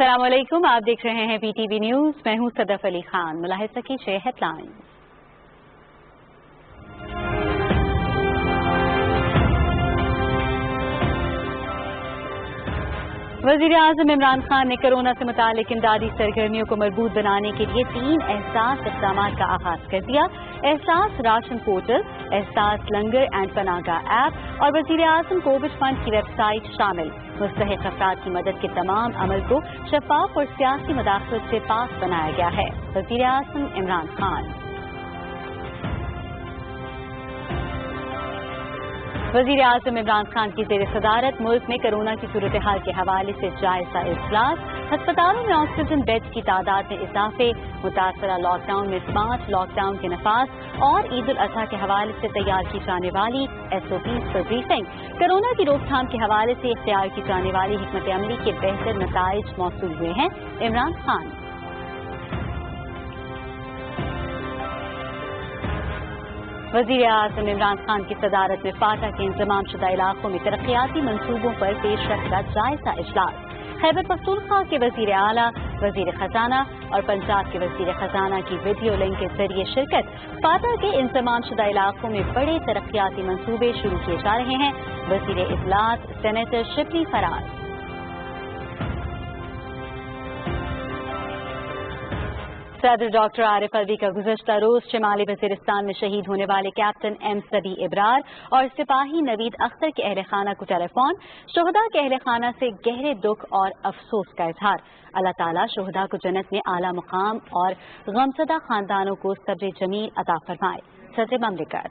अस्सलाम वालेकुम, आप देख रहे हैं PTV न्यूज। मैं हूं सदफ अली खान। मुलाहिजा की 6 हेडलाइंस। वज़ीर-ए-आज़म इमरान खान ने कोरोना से मुतालिक इमदादी सरगर्मियों को मजबूत बनाने के लिए 3 एहसास इक़दामात का आगाज कर दिया। एहसास राशन पोर्टल, एहसास लंगर एंड पनाहगाह ऐप और वज़ीर-ए-आज़म कोविड फंड की वेबसाइट शामिल। मुस्तहिक़ अफराद की मदद के तमाम अमल को शफाफ और सियासी मदाखलत से पाक बनाया गया है। वज़ीर-ए-आज़म इमरान खान। वज़ीर-ए-आज़म इमरान खान की ज़ेर सदारत मुल्क में कोरोना की सूरत हाल के हवाले से जायजा इजलास। अस्पतालों में ऑक्सीजन बेड की तादाद में इजाफे, मुतासरा लॉकडाउन में स्मार्ट लॉकडाउन के नफाज और ईद उल अजहा के हवाले से तैयार की जाने वाली SOPs पर ब्रीफिंग। कोरोना की रोकथाम के हवाले से इख्तियार की जाने वाली हिकमत अमली के बेहतर नताइज मौसूल हुए हैं। इमरान खान। वज़ीर-ए-आज़म इमरान खान की सदारत में फाटा के इंतज़ाम शुदा इलाकों में तरक्याती मंसूबों पर पेशरफ्त का जायजा इजलास। खैबर पख्तूनख्वा के वज़ीर आला, वज़ीर खजाना और पंजाब के वज़ीर खजाना की वीडियो लिंक के जरिए शिरकत। फाटा के इंतज़ाम शुदा इलाकों में बड़े तरक्याती मंसूबे शुरू किए जा रहे हैं। वज़ीर इत्तलात सेनेटर शिबली फराज। सदर डॉक्टर आरिफ अलवी का गुज़श्ता रोज शिमाली वज़ीरिस्तान में शहीद होने वाले कैप्टन M सदी इब्रार और सिपाही नवीद अख्तर के अहल खाना को टेलीफोन। शोहदा के अहल खाना से गहरे दुख और अफसोस का इजहार। अल्लाह ताला शोहदा को जन्नत में आला मुकाम और गमज़दा खानदानों को सब्र जमील अता फरमाए। सदर ममलिकत।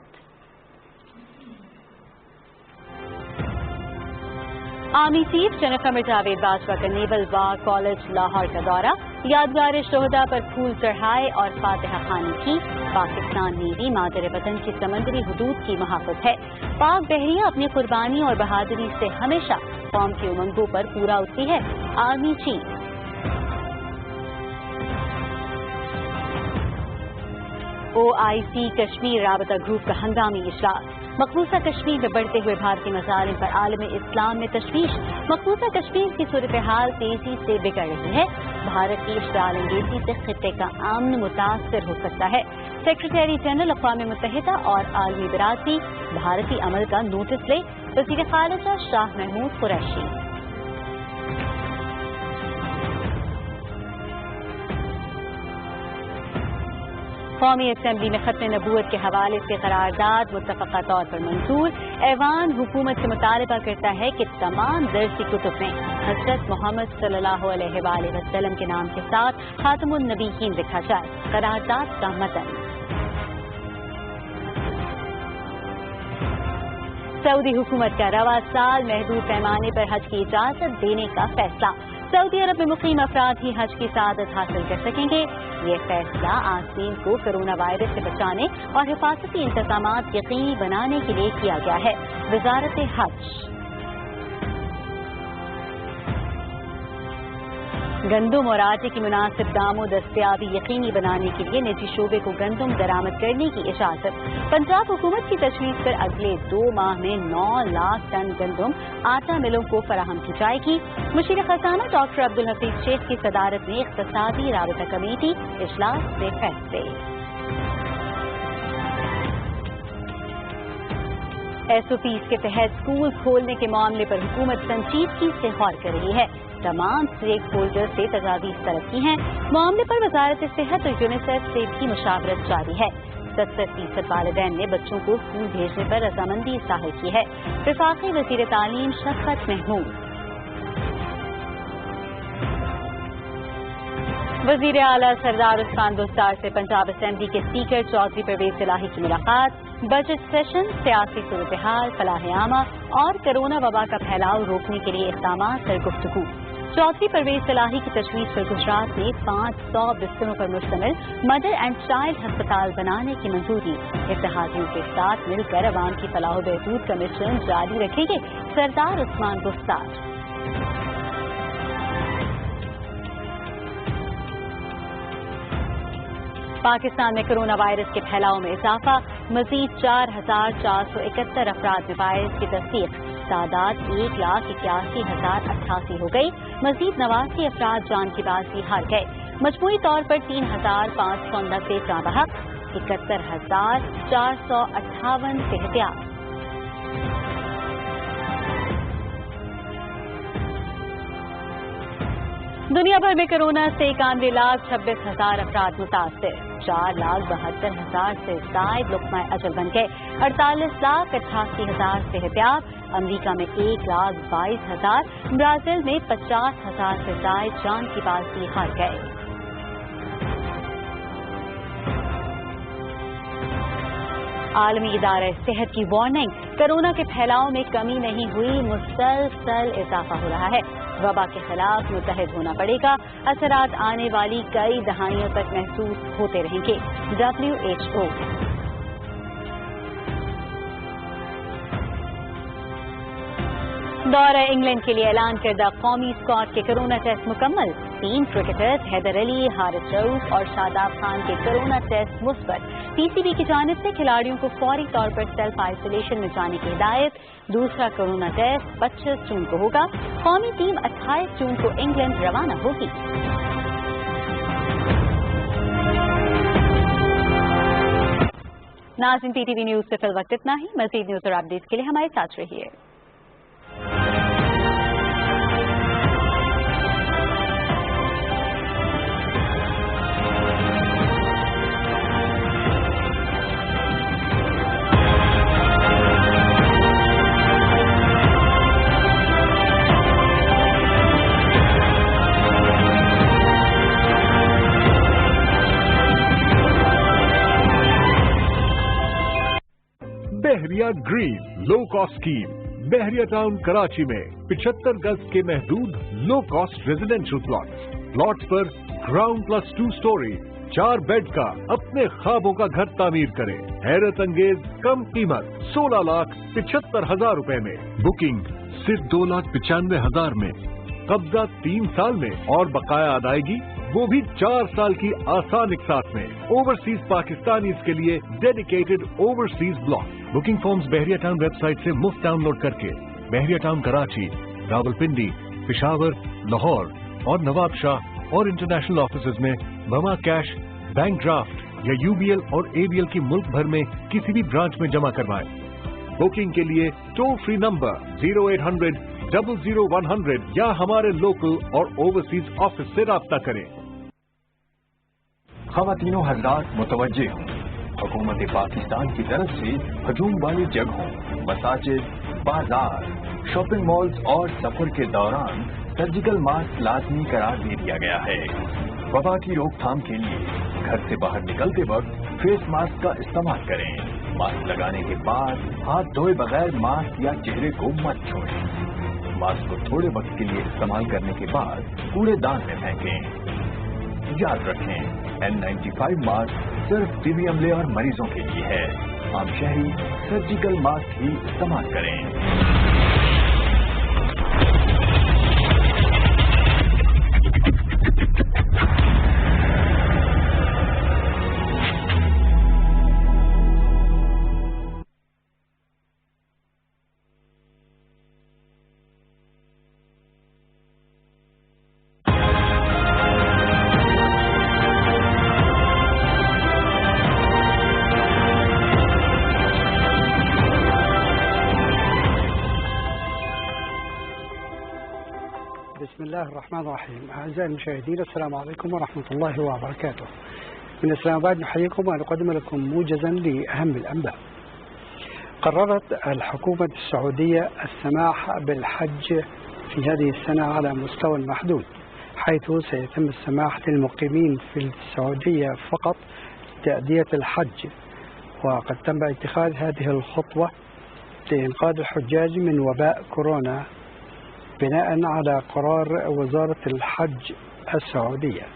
Army chief general Qamar Javed Bajwa का नेवल वार कॉलेज लाहौर का दौरा। यादगार शोहदा पर फूल चढ़ाए और फातिहा खानी की। पाकिस्तान नेवी मादर वतन की समंदरी हुदूद की मुहाफ़िज़ है। पाक बहरिया अपनी कुर्बानी और बहादुरी से हमेशा कौम की उमंगों पर पूरा उतरी है। Army chief. OIC कश्मीर राबता ग्रुप का हंगामी इजलास। मकबूजा कश्मीर में बढ़ते हुए भारतीय मसाइल पर आलम इस्लाम में तशवीश। मकबूजा कश्मीर की सूरत हाल तेजी से बिगड़ रही है। भारत की इश्ताल अंगेजी से खित्ते का अमन मुतासर हो सकता है। सेक्रेटरी जनरल अक़वाम मुत्तहिदा और आलमी बरादरी भारतीय अमल का नोटिस ले। वज़ीर ख़ारिजा शाह महमूद कुरैशी। कौमी असेंबली में खत्म नबूवत के हवाले से करारदाद मुत्तफ़क़ा तौर पर मंजूर। ऐवान हुकूमत से मुतालबा करता है कि तमाम दर्सी कुतुब में हज़रत मोहम्मद सल्लल्लाहु अलैहि वसल्लम के नाम के साथ खातमुन नबीयीन लिखा जाए। करारदाद का मतन। सऊदी हुकूमत का रवा साल महदूद पैमाने पर हज की इजाजत देने का फैसला। सऊदी अरब में मुकीम अफराद ही हज की सआदत हासिल कर सकेंगे। ये फैसला आज़मीन को कोरोना वायरस से बचाने और हिफाजती इंतजामात यकीनी बनाने के लिए किया गया है। वज़ारत हज। गंदम और आटे की मुनासिब दामों दस्तयाबी यकीनी बनाने के लिए निजी शोबे को गंदम दरामद करने की इजाजत। पंजाब हुकूमत की तजवीज़ पर अगले 2 माह में 9 लाख टन गंदम आटा मिलों को फराहम की जाएगी। मुशीर खजाना डॉक्टर अब्दुल हफीज शेख की सदारत में इख्तिसादी राबता कमेटी इजलास से फैसले। SOPs के तहत स्कूल खोलने के मामले पर हुकूमत संजीदगी से गौर कर रही है। तमाम स्टेक होल्डर से तजावीज़ तलब की हैं। मामले पर वजारत सेहत और यूनिसेफ से भी मुशावरत जारी है। 70% वालिदैन ने बच्चों को स्कूल भेजने पर रजामंदी जाहिर की है। वफाकी वज़ीर तालीम शफ़क़त महमूद। वज़ीर आला सरदार उस्मान बुज़दार से पंजाब असेंबली के स्पीकर चौधरी परवेज़ इलाही की मुलाकात। बजट सेशन, सियासी सूरत हाल, फलाह आमा और कोरोना वबा का फैलाव रोकने के लिए इक़दामात पर गुफ्तगू। चौधरी परवेज़ इलाही की तजवीज़ पर गुजरात में 500 बिस्तरों पर मुश्तमिल मदर एंड चाइल्ड अस्पताल बनाने की मंजूरी। इत्तेहादियों के साथ मिलकर अवाम की फलाह बहबूद का मिशन जारी रखेंगे सरदार उस्मान बुज़दार। पाकिस्तान में कोरोना वायरस के फैलाव में इजाफा, मजीद 4,471 अफराद में वायरस की तस्दीक, तादाद 1,81,088 हो गई। मजीद 89 अफराद जान की बाजी हार गए। मजमूई तौर पर 3,590 जाँ बहक, 71,458 सेहतियाब। दुनिया भर में कोरोना से 91,26,000 अफराद मुतासिर, 4,72,000 से जायद लुक़्मा अजल बन गए, 48,88,000 सेहतियाब। अमरीका में 1,22,000, ब्राजील में 50,000 से जायद जान की बाजी हार गए। आलमी इदारा सेहत की वार्निंग, कोरोना के फैलाव में कमी नहीं हुई, मुसलसल इजाफा हो रहा है। वबा के खिलाफ मुतहद होना पड़ेगा, असरात आने वाली कई दहाइयों तक महसूस होते रहेंगे। WHO। दौरा इंग्लैंड के लिए ऐलान करदा कौमी स्क्वाड के कोरोना टेस्ट मुकम्मल। 3 क्रिकेटर्स हैदर अली, हारिस रऊफ और शादाब खान के कोरोना टेस्ट मुस्बत। PCB की जानिब से खिलाड़ियों को फौरी तौर पर सेल्फ आइसोलेशन में जाने की हिदायत। दूसरा कोरोना टेस्ट 25 जून को होगा। कौमी टीम 28 जून को इंग्लैंड रवाना होगी। नाज़रीन, PTV न्यूज से फिल वक्त इतना ही। मज़ीद न्यूज और अपडेट्स के लिए हमारे साथ रहिए। बहरिया ग्रीन लो कॉस्ट स्कीम बहरिया टाउन कराची में 75 गज के महदूद लो कॉस्ट रेजिडेंशियल प्लॉट्स पर ग्राउंड प्लस 2 स्टोरी 4 बेड का अपने ख्वाबों का घर तामीर करें। हैरत अंगेज कम कीमत 16,75,000 रुपए में, बुकिंग सिर्फ 2,95,000 में, कब्जा 3 साल में और बकाया अदायगी वो भी 4 साल की आसान इकसात में। ओवरसीज पाकिस्तानीज के लिए dedicated overseas block. Booking forms Bahria town website से मुफ्त डाउनलोड करके बहरिया टाउन कराची, रावलपिंडी, पिशावर, लाहौर और नवाबशाह और इंटरनेशनल ऑफिसेज में बमा कैश, बैंक ड्राफ्ट या UBL और ABL की मुल्क भर में किसी भी ब्रांच में जमा करवाएं। बुकिंग के लिए टोल फ्री नंबर 0800-00-100 या हमारे लोकल और ओवरसीज ऑफिस से राब्ता करें। ख़वातीनों हज़रात मुतवज्जे हों, हुकूमत पाकिस्तान की तरफ से हजूम वाली जगहों, मसाजिद, बाजार, शॉपिंग मॉल्स और सफर के दौरान सर्जिकल मास्क लाजमी करार दे दिया गया है। वबा की रोकथाम के लिए घर से बाहर निकलते वक्त फेस मास्क का इस्तेमाल करें। मास्क लगाने के बाद हाथ धोए बगैर मास्क या चेहरे को मत छोड़ें। मास्क को थोड़े वक्त के लिए इस्तेमाल करने के बाद कूड़ेदान में फेंकें। याद रखें, N95 मास्क सिर्फ टीबी अमले और मरीजों के लिए है। आम शहरी सर्जिकल मास्क ही इस्तेमाल करें। बिस्मिल्लाहिर्रहमानिर्रहीम। अعزائي المشاهدين السلام عليكم ورحمة الله وبركاته. من الإسلام آباد نحييكم ونقدم لكم موجزا لأهم الأنباء. قررت الحكومة السعودية السماح بالحج في هذه السنة على مستوى محدود، حيث سيتم السماح للمقيمين في السعودية فقط تأدية الحج، وقد تم اتخاذ هذه الخطوة لإنقاذ الحجاج من وباء كورونا بناء على قرار وزارة الحج السعودية.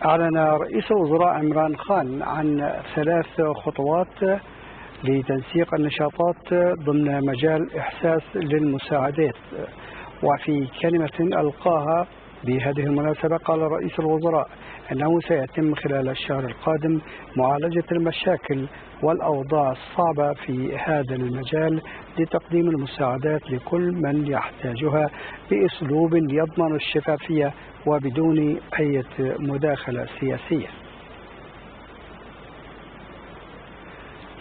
أعلن رئيس الوزراء عمران خان عن 3 خطوات لتنسيق النشاطات ضمن مجال إحساس للمساعدات. وفي كلمة ألقاها بهذه المناسبة قال رئيس الوزراء أنه سيتم خلال الشهر القادم معالجة المشاكل والأوضاع الصعبة في هذا المجال لتقديم المساعدات لكل من يحتاجها بأسلوب يضمن الشفافية وبدون أي مداخلة سياسية.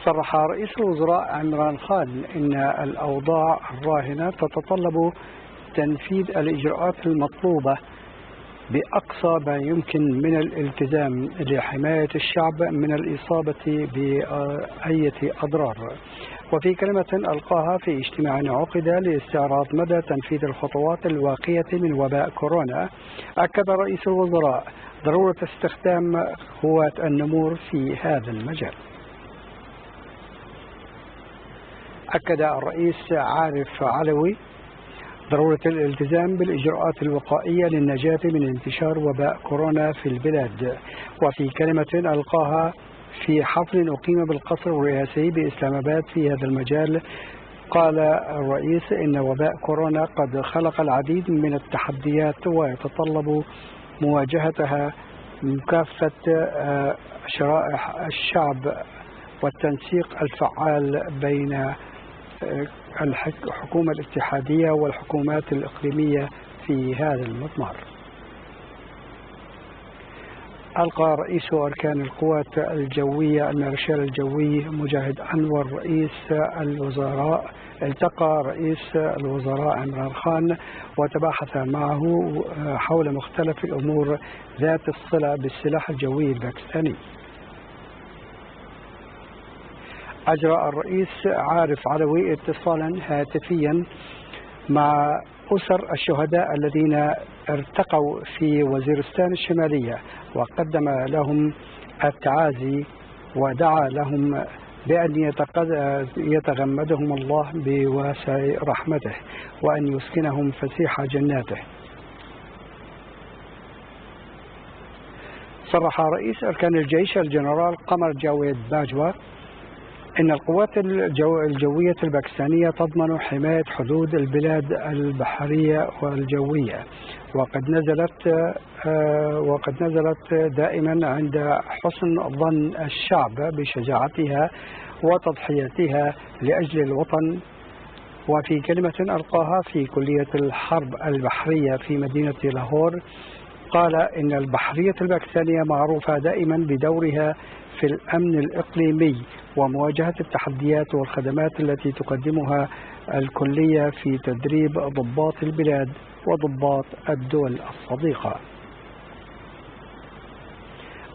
صرح رئيس الوزراء عمران خان إن الأوضاع الراهنة تتطلب تنفيذ الإجراءات المطلوبة بأقصى ما يمكن من الالتزام لحماية الشعب من الإصابة بأي أضرار. وفي كلمة ألقاها في اجتماع عقد لاستعراض مدى تنفيذ الخطوات الواقية من وباء كورونا، أكد رئيس الوزراء ضرورة استخدام هواة النمور في هذا المجال. أكد الرئيس عارف علوي ضرورة الالتزام بالإجراءات الوقائية للنجاة من انتشار وباء كورونا في البلاد. وفي كلمة ألقاها في حفل أقيم بالقصر الرئاسي بإسلام آباد في هذا المجال، قال الرئيس إن وباء كورونا قد خلق العديد من التحديات ويتطلب مواجهتها من كافة شرائح الشعب والتنسيق الفعال بين الحكومة الاتحادية والحكومات الإقليمية في هذا المضمار. ألقى رئيس أركان القوات الجوية المارشال الجوي مجاهد أنور رئيس الوزراء التقى رئيس الوزراء عمران خان وتباحث معه حول مختلف الأمور ذات الصلة بالسلاح الجوي الباكستاني. أجرى الرئيس عارف علوي اتصالا هاتفيا مع أسر الشهداء الذين ارتقوا في وزيرستان الشمالية وقدم لهم التعازي ودعا لهم بأن يتغمدهم الله بواسع رحمته وأن يسكنهم فسيح جناته. صرح رئيس أركان الجيش الجنرال قمر جاويد باجوة إن القوات الجوية الباكستانية تضمن حماية حدود البلاد البحرية والجوية، وقد نزلت دائما عند حسن ظن الشعب بشجاعتها وتضحياتها لأجل الوطن. وفي كلمة ألقاها في كلية الحرب البحرية في مدينة لاهور، قال إن البحرية الباكستانية معروفة دائما بدورها في الأمن الإقليمي ومواجهة التحديات والخدمات التي تقدمها الكلية في تدريب ضباط البلاد وضباط الدول الصديقة.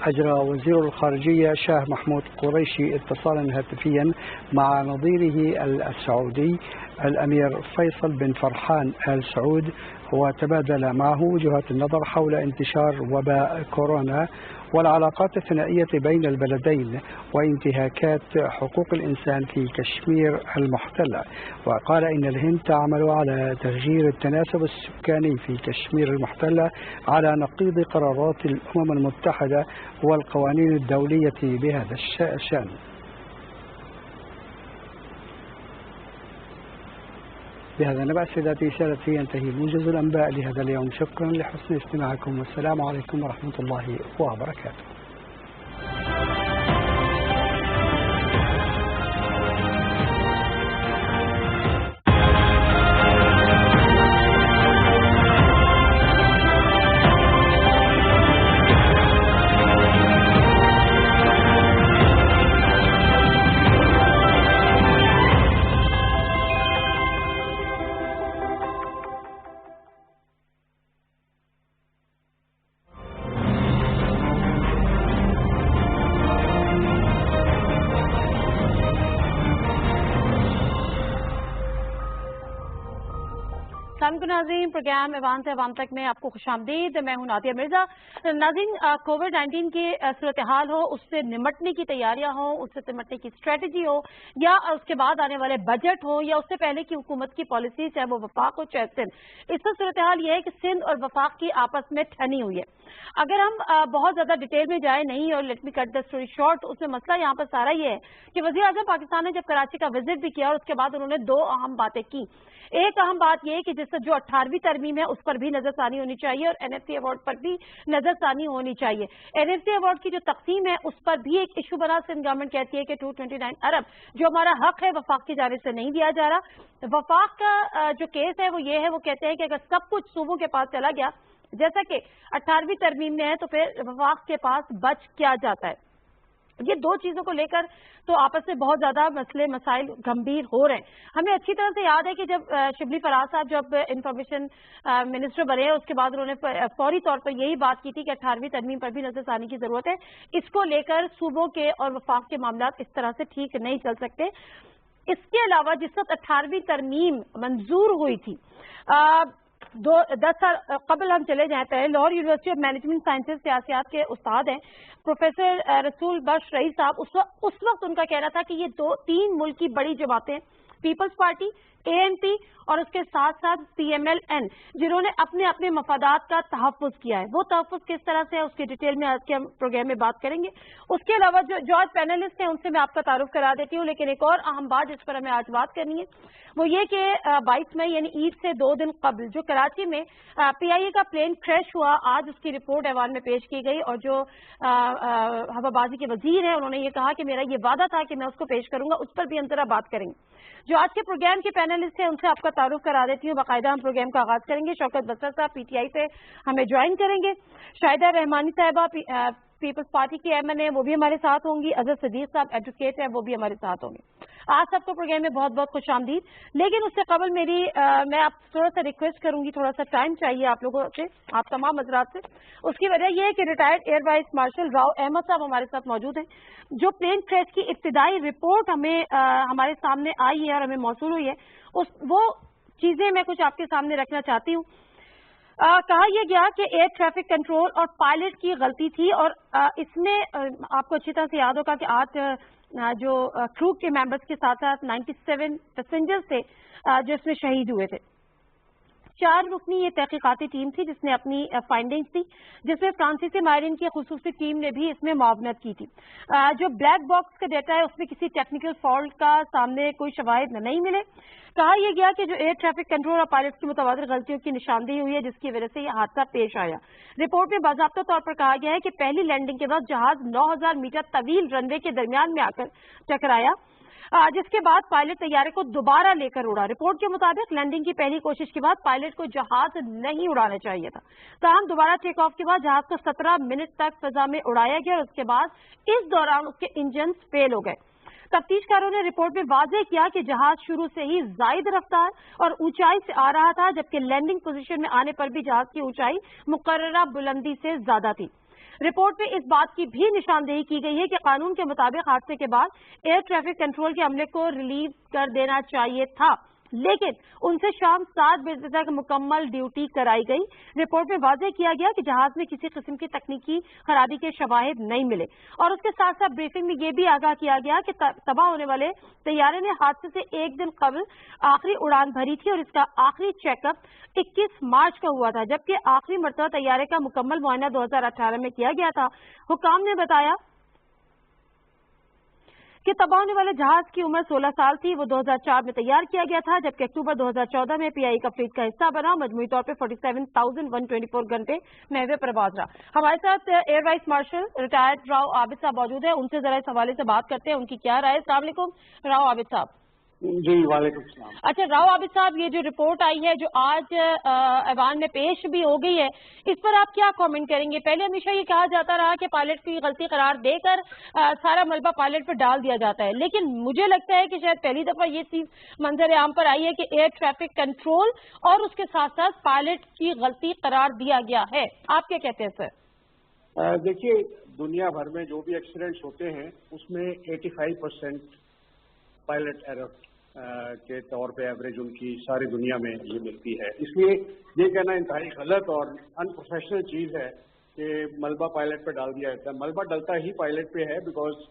أجرى وزير الخارجية شاه محمود قريشي اتصالا هاتفيا مع نظيره السعودي الأمير فيصل بن فرحان آل سعود وتبادل معه وجهات النظر حول انتشار وباء كورونا والعلاقات الثنائية بين البلدين وانتهاكات حقوق الإنسان في كشمير المحتلة. وقال إن الهند تعمل على تغيير التناسب السكاني في كشمير المحتلة على نقيض قرارات الأمم المتحدة والقوانين الدولية بهذا الشأن. بهذا النبأ سيداتي سادتي ينتهي موجز الأنباء لهذا اليوم. شكرا لحسن استماعكم والسلام عليكم ورحمة الله وبركاته. नाज़रीन, प्रोग्राम ऐवान से अवाम तक में आपको खुशामदीद। मैं हूं नादिया मिर्जा। नाज़रीन, कोविड-19 की सूरत हाल हो, उससे निमटने की तैयारियां हो, उससे निमटने की स्ट्रेटजी हो, या उसके बाद आने वाले बजट हो, या उससे पहले की हुकूमत की पॉलिसी, चाहे वो वफाक हो चाहे सिंध, इससे सूरत हाल यह है कि सिंध और वफाक की आपस में ठनी हुई है। अगर हम बहुत ज्यादा डिटेल में जाए नहीं, और let me cut the story short, उसमें मसला यहाँ पर सारा ये है कि वज़ीर आज़म पाकिस्तान ने जब कराची का विजिट भी किया और उसके बाद उन्होंने दो अहम बातें की। एक अहम बात यह है कि जिससे जो جو 18ویں ترمیم ہے اس پر بھی نظر ثانی ہونی چاہیے اور NFC ایوارڈ پر بھی نظر ثانی ہونی چاہیے. NFC ایوارڈ کی جو تقسیم ہے اس پر بھی ایک ایشو بنا. سندھ گورنمنٹ کہتی ہے کہ 229 ارب جو ہمارا حق ہے وفاق کی جانب سے نہیں دیا جا رہا. وفاق کا جو کیس ہے وہ یہ ہے, وہ کہتے ہیں کہ اگر سب کچھ صوبوں کے پاس چلا گیا جیسا کہ 18ویں ترمیم میں ہے تو پھر وفاق کے پاس بچ کیا جاتا ہے. یہ دو چیزوں کو لے کر تو آپس میں بہت زیادہ مسائل گمبھیر ہو رہے ہیں. ہمیں اچھی طرح سے یاد ہے کہ جب شبلی فراز صاحب جب انفارمیشن منسٹر بنے اس کے بعد انہوں نے فوری طور پر یہی بات کی تھی کہ 18ویں ترمیم پر بھی نظر ثانی کی ضرورت ہے. اس کو لے کر صوبوں کے اور وفاق کے معاملات اس طرح سے ٹھیک نہیں چل سکتے. اس کے علاوہ جس وقت 18ویں ترمیم منظور ہوئی تھی 10 سال قبل ہم چلے جائیں پہلے, Lahore university of management sciences سیاسیات کے استاد ہیں پروفیسر رسول بخش رئیس صاحب, اس وقت ان کا کہنا تھا کہ یہ 3 ملک کی بڑی جماعتیں پیپلز پارٹی, ANP اور اس کے ساتھ ساتھ PMLN جنہوں نے اپنے اپنے مفادات کا تحفظ کیا ہے. وہ تحفظ کس طرح سے ہے اس کی ڈیٹیل میں آج کے ہم پروگرام میں بات کریں گے. اس کے علاوہ جو آج پینلسٹ ہیں ان سے میں آپ کا تعارف کرا دیتی ہوں, لیکن ایک اور اہم بات جس پر ہمیں آج بات کرنی ہے وہ یہ کہ 22 مئی یعنی عید سے 2 دن قبل جو کراچی میں PIA کا پلین کریش ہوا, آج اس کی رپورٹ ایوان میں پیش کی گئی اور جو ہوا بازی کے وزیر ہیں انہوں نے یہ کہا کہ میرا یہ وعدہ تھا کہ میں اس کو پیش کروں گا. اس پر بھی ہم ذرا بات کریں گے. جو آج کے پروگرام کے پینلسٹ ہیں ان سے آپ کا تعارف کرا دیتی ہوں. باقاعدہ ہم پروگرام کا آغاز کریں گے. شوکت بسر صاحب PTI سے ہمیں جوائن کریں گے. شاہدہ رحمانی صاحبہ پیپلز پارٹی کی MN ہے, وہ بھی ہمارے ساتھ ہوں گی. اظہر صدیق صاحب ایڈوکیٹ ہیں, وہ بھی ہمارے ساتھ ہوں گے. آپ سب کو پروگرام میں بہت بہت خوش آمدید. لیکن اس سے قبل میں آپ تھوڑا سا ریکویسٹ کروں گی, تھوڑا سا ٹائم چاہیے آپ لوگوں سے, آپ تمام حضرات سے. اس کی وجہ یہ ہے کہ retired air vice marshal Rao Ahmed sahab ہمارے ساتھ موجود ہیں. جو پلین کریش کی ابتدائی رپورٹ ہمارے سامنے آئی ہے اور ہمیں موصول ہوئی ہے, وہ چیزیں میں کچھ آپ کے سامنے رکھنا چاہتی ہوں. کہا یہ گیا کہ ایئر ٹریفک کنٹرول اور پائلٹ کی غلطی تھی, اور اس میں آپ کو اچھی طرح سے یاد ہوگا کہ آج جو کرو کے ممبرز کے ساتھ ساتھ 97 پیسنجرز تھے جو اس میں شہید ہوئے تھے. 4 رکنی یہ تحقیقاتی ٹیم تھی جس نے اپنی فائنڈنگز تھی, جس میں فرانسیسی ماہرین کی خصوصی ٹیم نے بھی اس میں معاونت کی تھی. جو بلیک باکس کا ڈیٹا ہے اس میں کسی ٹیکنیکل فالٹ کا سامنے کوئی شواہد نہیں ملے. کہا یہ گیا کہ جو ایئر ٹریفک کنٹرول اور پائلٹ کی متبادل غلطیوں کی نشاندہی ہوئی ہے جس کی وجہ سے یہ حادثہ پیش آیا. رپورٹ میں باضابطہ طور پر کہا گیا ہے کہ پہلی لینڈنگ کے بعد جہاز 9000 میٹر طویل رن وے کے درمیان میں آ کر ٹکرایا, جس کے بعد پائلٹ طیارے کو دوبارہ لے کر اڑا. رپورٹ کے مطابق لینڈنگ کی پہلی کوشش کے بعد پائلٹ کو جہاز نہیں اڑانا چاہیے تھا, تاہم دوبارہ ٹیک آف کے بعد جہاز کو 17 منٹ تک فضا میں اڑایا گیا اور اس کے بعد اس دوران اس کے انجنز فیل ہو گئے. تفتیش کاروں نے رپورٹ میں واضح کیا کہ جہاز شروع سے ہی زائد رفتار اور اونچائی سے آ رہا تھا, جبکہ لینڈنگ پوزیشن میں آنے پر بھی جہاز کی اونچائی مقررہ بلندی سے زیادہ تھی. رپورٹ میں اس بات کی بھی نشاندہی کی گئی ہے کہ قانون کے مطابق حادثے کے بعد ایئر ٹریفک کنٹرول کے عملے کو ریلیو کر دینا چاہیے تھا, لیکن ان سے شام 7 بجے تک مکمل ڈیوٹی کرائی گئی. رپورٹ میں واضح کیا گیا کہ جہاز میں کسی قسم کی تکنیکی خرابی کے شواہد نہیں ملے, اور اس کے ساتھ ساتھ بریفنگ میں یہ بھی آگاہ کیا گیا کہ تباہ ہونے والے طیارے نے حادثے سے 1 دن قبل آخری اڑان بھری تھی اور اس کا آخری چیک اپ 21 مارچ کا ہوا تھا, جبکہ آخری مرتبہ طیارے کا مکمل معائنہ 2018 میں کیا گیا تھا. حکام نے بتایا کہ تباہ ہونے والے جہاز کی عمر 16 سال تھی. وہ 2004 میں تیار کیا گیا تھا, جبکہ اکتوبر 2014 میں PIA کا فلیٹ کا حصہ بنا. مجموعی طور پہ 47,124 گھنٹے محو پرواز رہا. ہمارے ساتھ air vice marshal retired Rao Abid صاحب موجود ہیں, ان سے ذرا اس حوالے سے بات کرتے ہیں, ان کی کیا رائے. السلام علیکم راؤ عابد صاحب. جی وعلیکم السلام. اچھا راؤ عابد صاحب, یہ جو رپورٹ آئی ہے جو آج ایوان میں پیش بھی ہو گئی ہے, اس پر آپ کیا کامنٹ کریں گے؟ پہلے ہمیشہ یہ کہا جاتا رہا کہ پائلٹ کی غلطی قرار دے کر سارا ملبہ پائلٹ پہ ڈال دیا جاتا ہے, لیکن مجھے لگتا ہے کہ شاید پہلی دفعہ یہ چیز منظر عام پر آئی ہے کہ ایئر ٹریفک کنٹرول اور اس کے ساتھ ساتھ پائلٹ کی غلطی قرار دیا گیا ہے. آپ کیا کہتے ہیں سر؟ دیکھیے دنیا بھر میں جو بھی ایکسیڈنٹس ہوتے ہیں اس میں 85% پائلٹ ایرر کے طور پہ ایوریج ان کی ساری دنیا میں یہ ملتی ہے. اس لیے یہ کہنا انتہائی غلط اور ان پروفیشنل چیز ہے کہ ملبہ پائلٹ پہ ڈال دیا جاتا ہے. ملبہ ڈلتا ہی پائلٹ پہ ہے بیکاز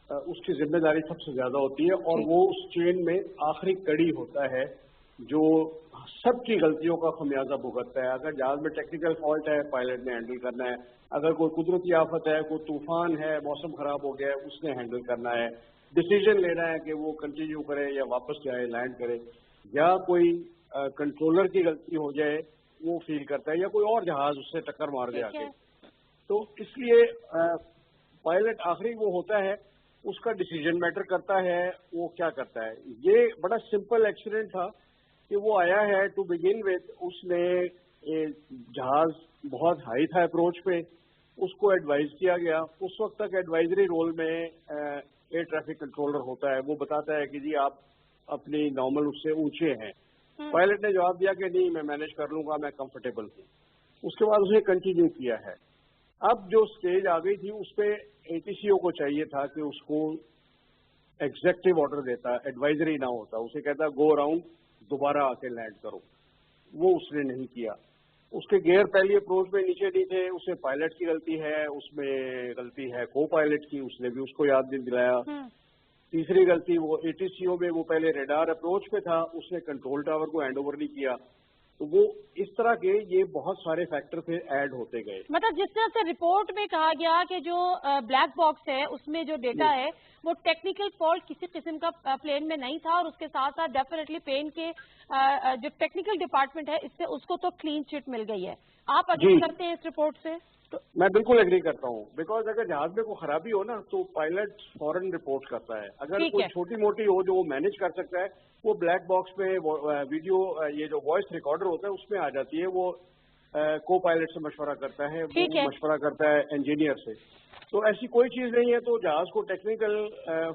اس کی ذمہ داری سب سے زیادہ ہوتی ہے, اور وہ اس چین میں آخری کڑی ہوتا ہے جو سب کی غلطیوں کا خمیازہ بھگتتا ہے. اگر جہاز میں ٹیکنیکل فالٹ ہے پائلٹ نے ہینڈل کرنا ہے, اگر کوئی قدرتی آفت ہے, کوئی طوفان ہے, موسم خراب ہو گیا ہے, اس نے ہینڈل کرنا ہے. ڈیسیجن لینا ہے کہ وہ کنٹینیو کرے یا واپس جائے, لینڈ کرے, یا کوئی कंट्रोलर की गलती हो जाए वो फील करता है, या कोई और जहाज उससे टक्कर मार दे आके। तो इसलिए पायलट आखिरी वो होता है, उसका डिसीजन मैटर करता है, वो क्या करता है। ये बड़ा सिंपल एक्सीडेंट था कि वो आया है टू बिगिन विद, उसने जहाज बहुत हाई था अप्रोच पे, उसको एडवाइज किया गया। उस वक्त तक एडवाइजरी रोल में एयर ट्रैफिक कंट्रोलर होता है, वो बताता है कि जी आप अपनी नॉर्मल उससे ऊंचे हैं। पायलट ने जवाब दिया कि नहीं मैं मैनेज कर लूंगा, मैं कंफर्टेबल हूँ। उसके बाद उसने कंटिन्यू किया है। अब जो स्टेज आ गई थी उस पे ATCO को चाहिए था कि उसको एग्जेक्टिव ऑर्डर देता, एडवाइजरी ना होता, उसे कहता गो अराउंड दोबारा आके लैंड करो, वो उसने नहीं किया। उसके गियर पहली अप्रोच में नीचे नहीं थे, उसमें पायलट की गलती है, उसमें गलती है को पायलट की, उसने भी उसको याद नहीं दिलाया। तीसरी गलती वो ATCO में वो पहले रेडार अप्रोच पे था, उसने कंट्रोल टावर को हैंड ओवर नहीं किया। तो वो इस तरह के ये बहुत सारे फैक्टर फिर ऐड होते गए। मतलब जिस तरह से रिपोर्ट में कहा गया कि जो ब्लैक बॉक्स है उसमें जो डेटा है वो टेक्निकल फॉल्ट किसी किस्म का प्लेन में नहीं था, और उसके साथ साथ डेफिनेटली प्लेन के जो टेक्निकल डिपार्टमेंट है इससे उसको तो क्लीन चिट मिल गई है। आप अग्री करते हैं इस रिपोर्ट से? तो मैं बिल्कुल एग्री करता हूँ, बिकॉज अगर जहाज में कोई खराबी हो ना तो पायलट फौरन रिपोर्ट करता है। अगर कोई छोटी मोटी हो जो वो मैनेज कर सकता है, वो ब्लैक बॉक्स में वीडियो ये जो वॉइस रिकॉर्डर होता है उसमें आ जाती है। वो को पायलट से मशवरा करता है, वो मशवरा करता है इंजीनियर से। तो ऐसी कोई चीज नहीं है। तो जहाज को टेक्निकल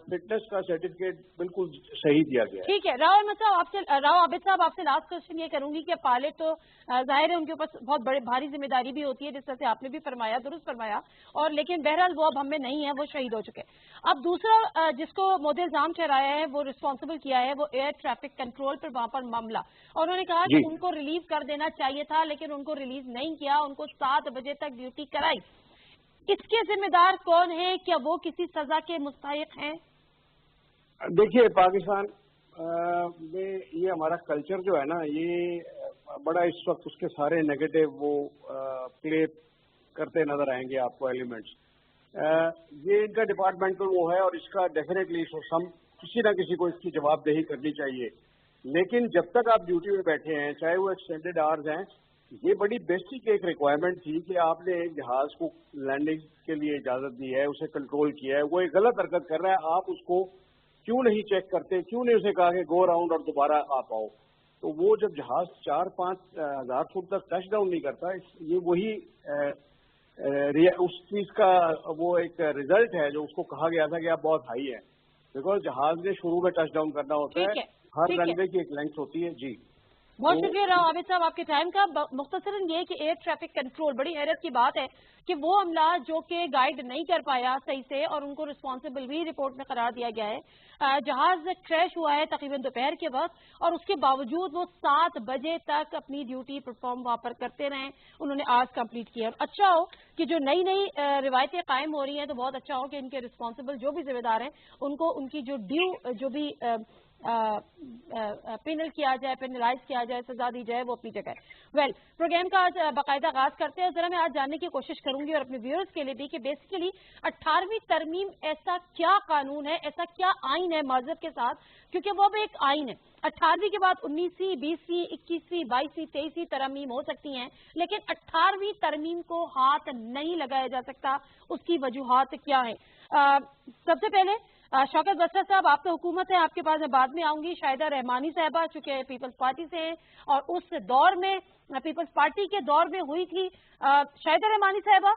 फिटनेस का सर्टिफिकेट बिल्कुल सही दिया गया है। ठीक है। राव आबिद साहब आपसे लास्ट क्वेश्चन ये करूंगी कि पायलट तो जाहिर है उनके ऊपर बहुत बड़े भारी जिम्मेदारी भी होती है, जिस तरह से आपने भी फरमाया, दुरुस्त फरमाया, और लेकिन बहरहाल वो अब हमें नहीं है, वो शहीद हो चुके। अब दूसरा जिसको मोदे इल्जाम ठहराया है, वो रिस्पॉन्सिबल किया है, वो एयर ट्रैफिक कंट्रोल पर वहां पर मामला, और उन्होंने कहा कि उनको रिलीव कर देना चाहिए था लेकिन उनको रिलीज नहीं किया, उनको 7 बजे तक ड्यूटी कराई। इसके जिम्मेदार कौन है? क्या वो किसी सजा के मुस्तहिक हैं? देखिए पाकिस्तान में ये हमारा कल्चर जो है ना, ये बड़ा इस वक्त उसके सारे नेगेटिव वो प्ले करते नजर आएंगे आपको एलिमेंट्स। ये इनका डिपार्टमेंटल वो है और इसका डेफिनेटली किसी ना किसी को इसकी जवाबदेही करनी चाहिए। लेकिन जब तक आप ड्यूटी में बैठे हैं, चाहे वो एक्सटेंडेड आवर्स हैं, ये बड़ी बेसिक एक रिक्वायरमेंट थी कि आपने एक जहाज को लैंडिंग के लिए इजाजत दी है, उसे कंट्रोल किया है, वो एक गलत हरकत कर रहा है, आप उसको क्यों नहीं चेक करते, क्यों नहीं उसे कहा कि गो अराउंड और दोबारा आप आओ। तो वो जब जहाज 4-5 हज़ार फुट तक टच डाउन नहीं करता, ये वही उस चीज का वो एक रिजल्ट है जो उसको कहा गया था कि आप बहुत हाई है, बिकॉज जहाज ने शुरू में टच डाउन करना होता है, हर रनवे की एक लेंथ होती है। जी बहुत शुक्रिया राव आबिद साहब आपके टाइम का। मुख्तसरन ये कि एयर ट्रैफिक कंट्रोल, बड़ी हैरत की बात है कि वो अमला जो कि गाइड नहीं कर पाया सही से और उनको रिस्पॉन्सिबल भी रिपोर्ट में करार दिया गया है। जहाज क्रैश हुआ है तकरीबन दोपहर के वक्त, और उसके बावजूद वो 7 बजे तक अपनी ड्यूटी परफॉर्म वहां पर करते रहे। उन्होंने आज कंप्लीट किया। और अच्छा हो कि जो नई नई रिवायतें कायम हो रही हैं, तो बहुत अच्छा हो कि इनके रिस्पॉन्सिबल जो भी जिम्मेदार हैं उनको उनकी जो ड्यू जो भी पेनल किया जाए, पेनलाइज किया जाए, सजा दी जाए, वो अपनी जगह है। वेल, प्रोग्राम का आज बाकायदा आगाज करते हैं। जरा मैं आज जानने की कोशिश करूंगी और अपने व्यूअर्स के लिए भी कि बेसिकली 18वीं तरमीम ऐसा क्या कानून है, ऐसा क्या आइन है मज़हब के साथ, क्योंकि वो भी एक आइन है। 18वीं के बाद 19वीं, 20वीं, 21वीं, 22वीं, 23वीं तरमीम हो सकती हैं, लेकिन 18वीं तरमीम को हाथ नहीं लगाया जा सकता। उसकी वजूहात क्या है? सबसे पहले शौकत बस्तर साहब, आप तो हुकूमत है, आपके पास मैं बाद में आऊंगी। शाहिदा रहमानी साहबा चूंकि पीपल्स पार्टी से हैं और उस दौर में पीपल्स पार्टी के दौर में हुई थी। शाहिदा रहमानी साहबा,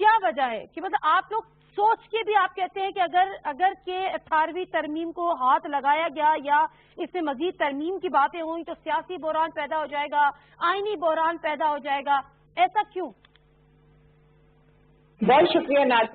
क्या वजह है कि मतलब आप लोग सोच के भी आप कहते हैं कि अगर के 18वीं तरमीम को हाथ लगाया गया या इसमें मजीद तरमीम की बातें हुई तो सियासी बहरान पैदा हो जाएगा, आईनी बहरान पैदा हो जाएगा, ऐसा क्यों? बहुत शुक्रिया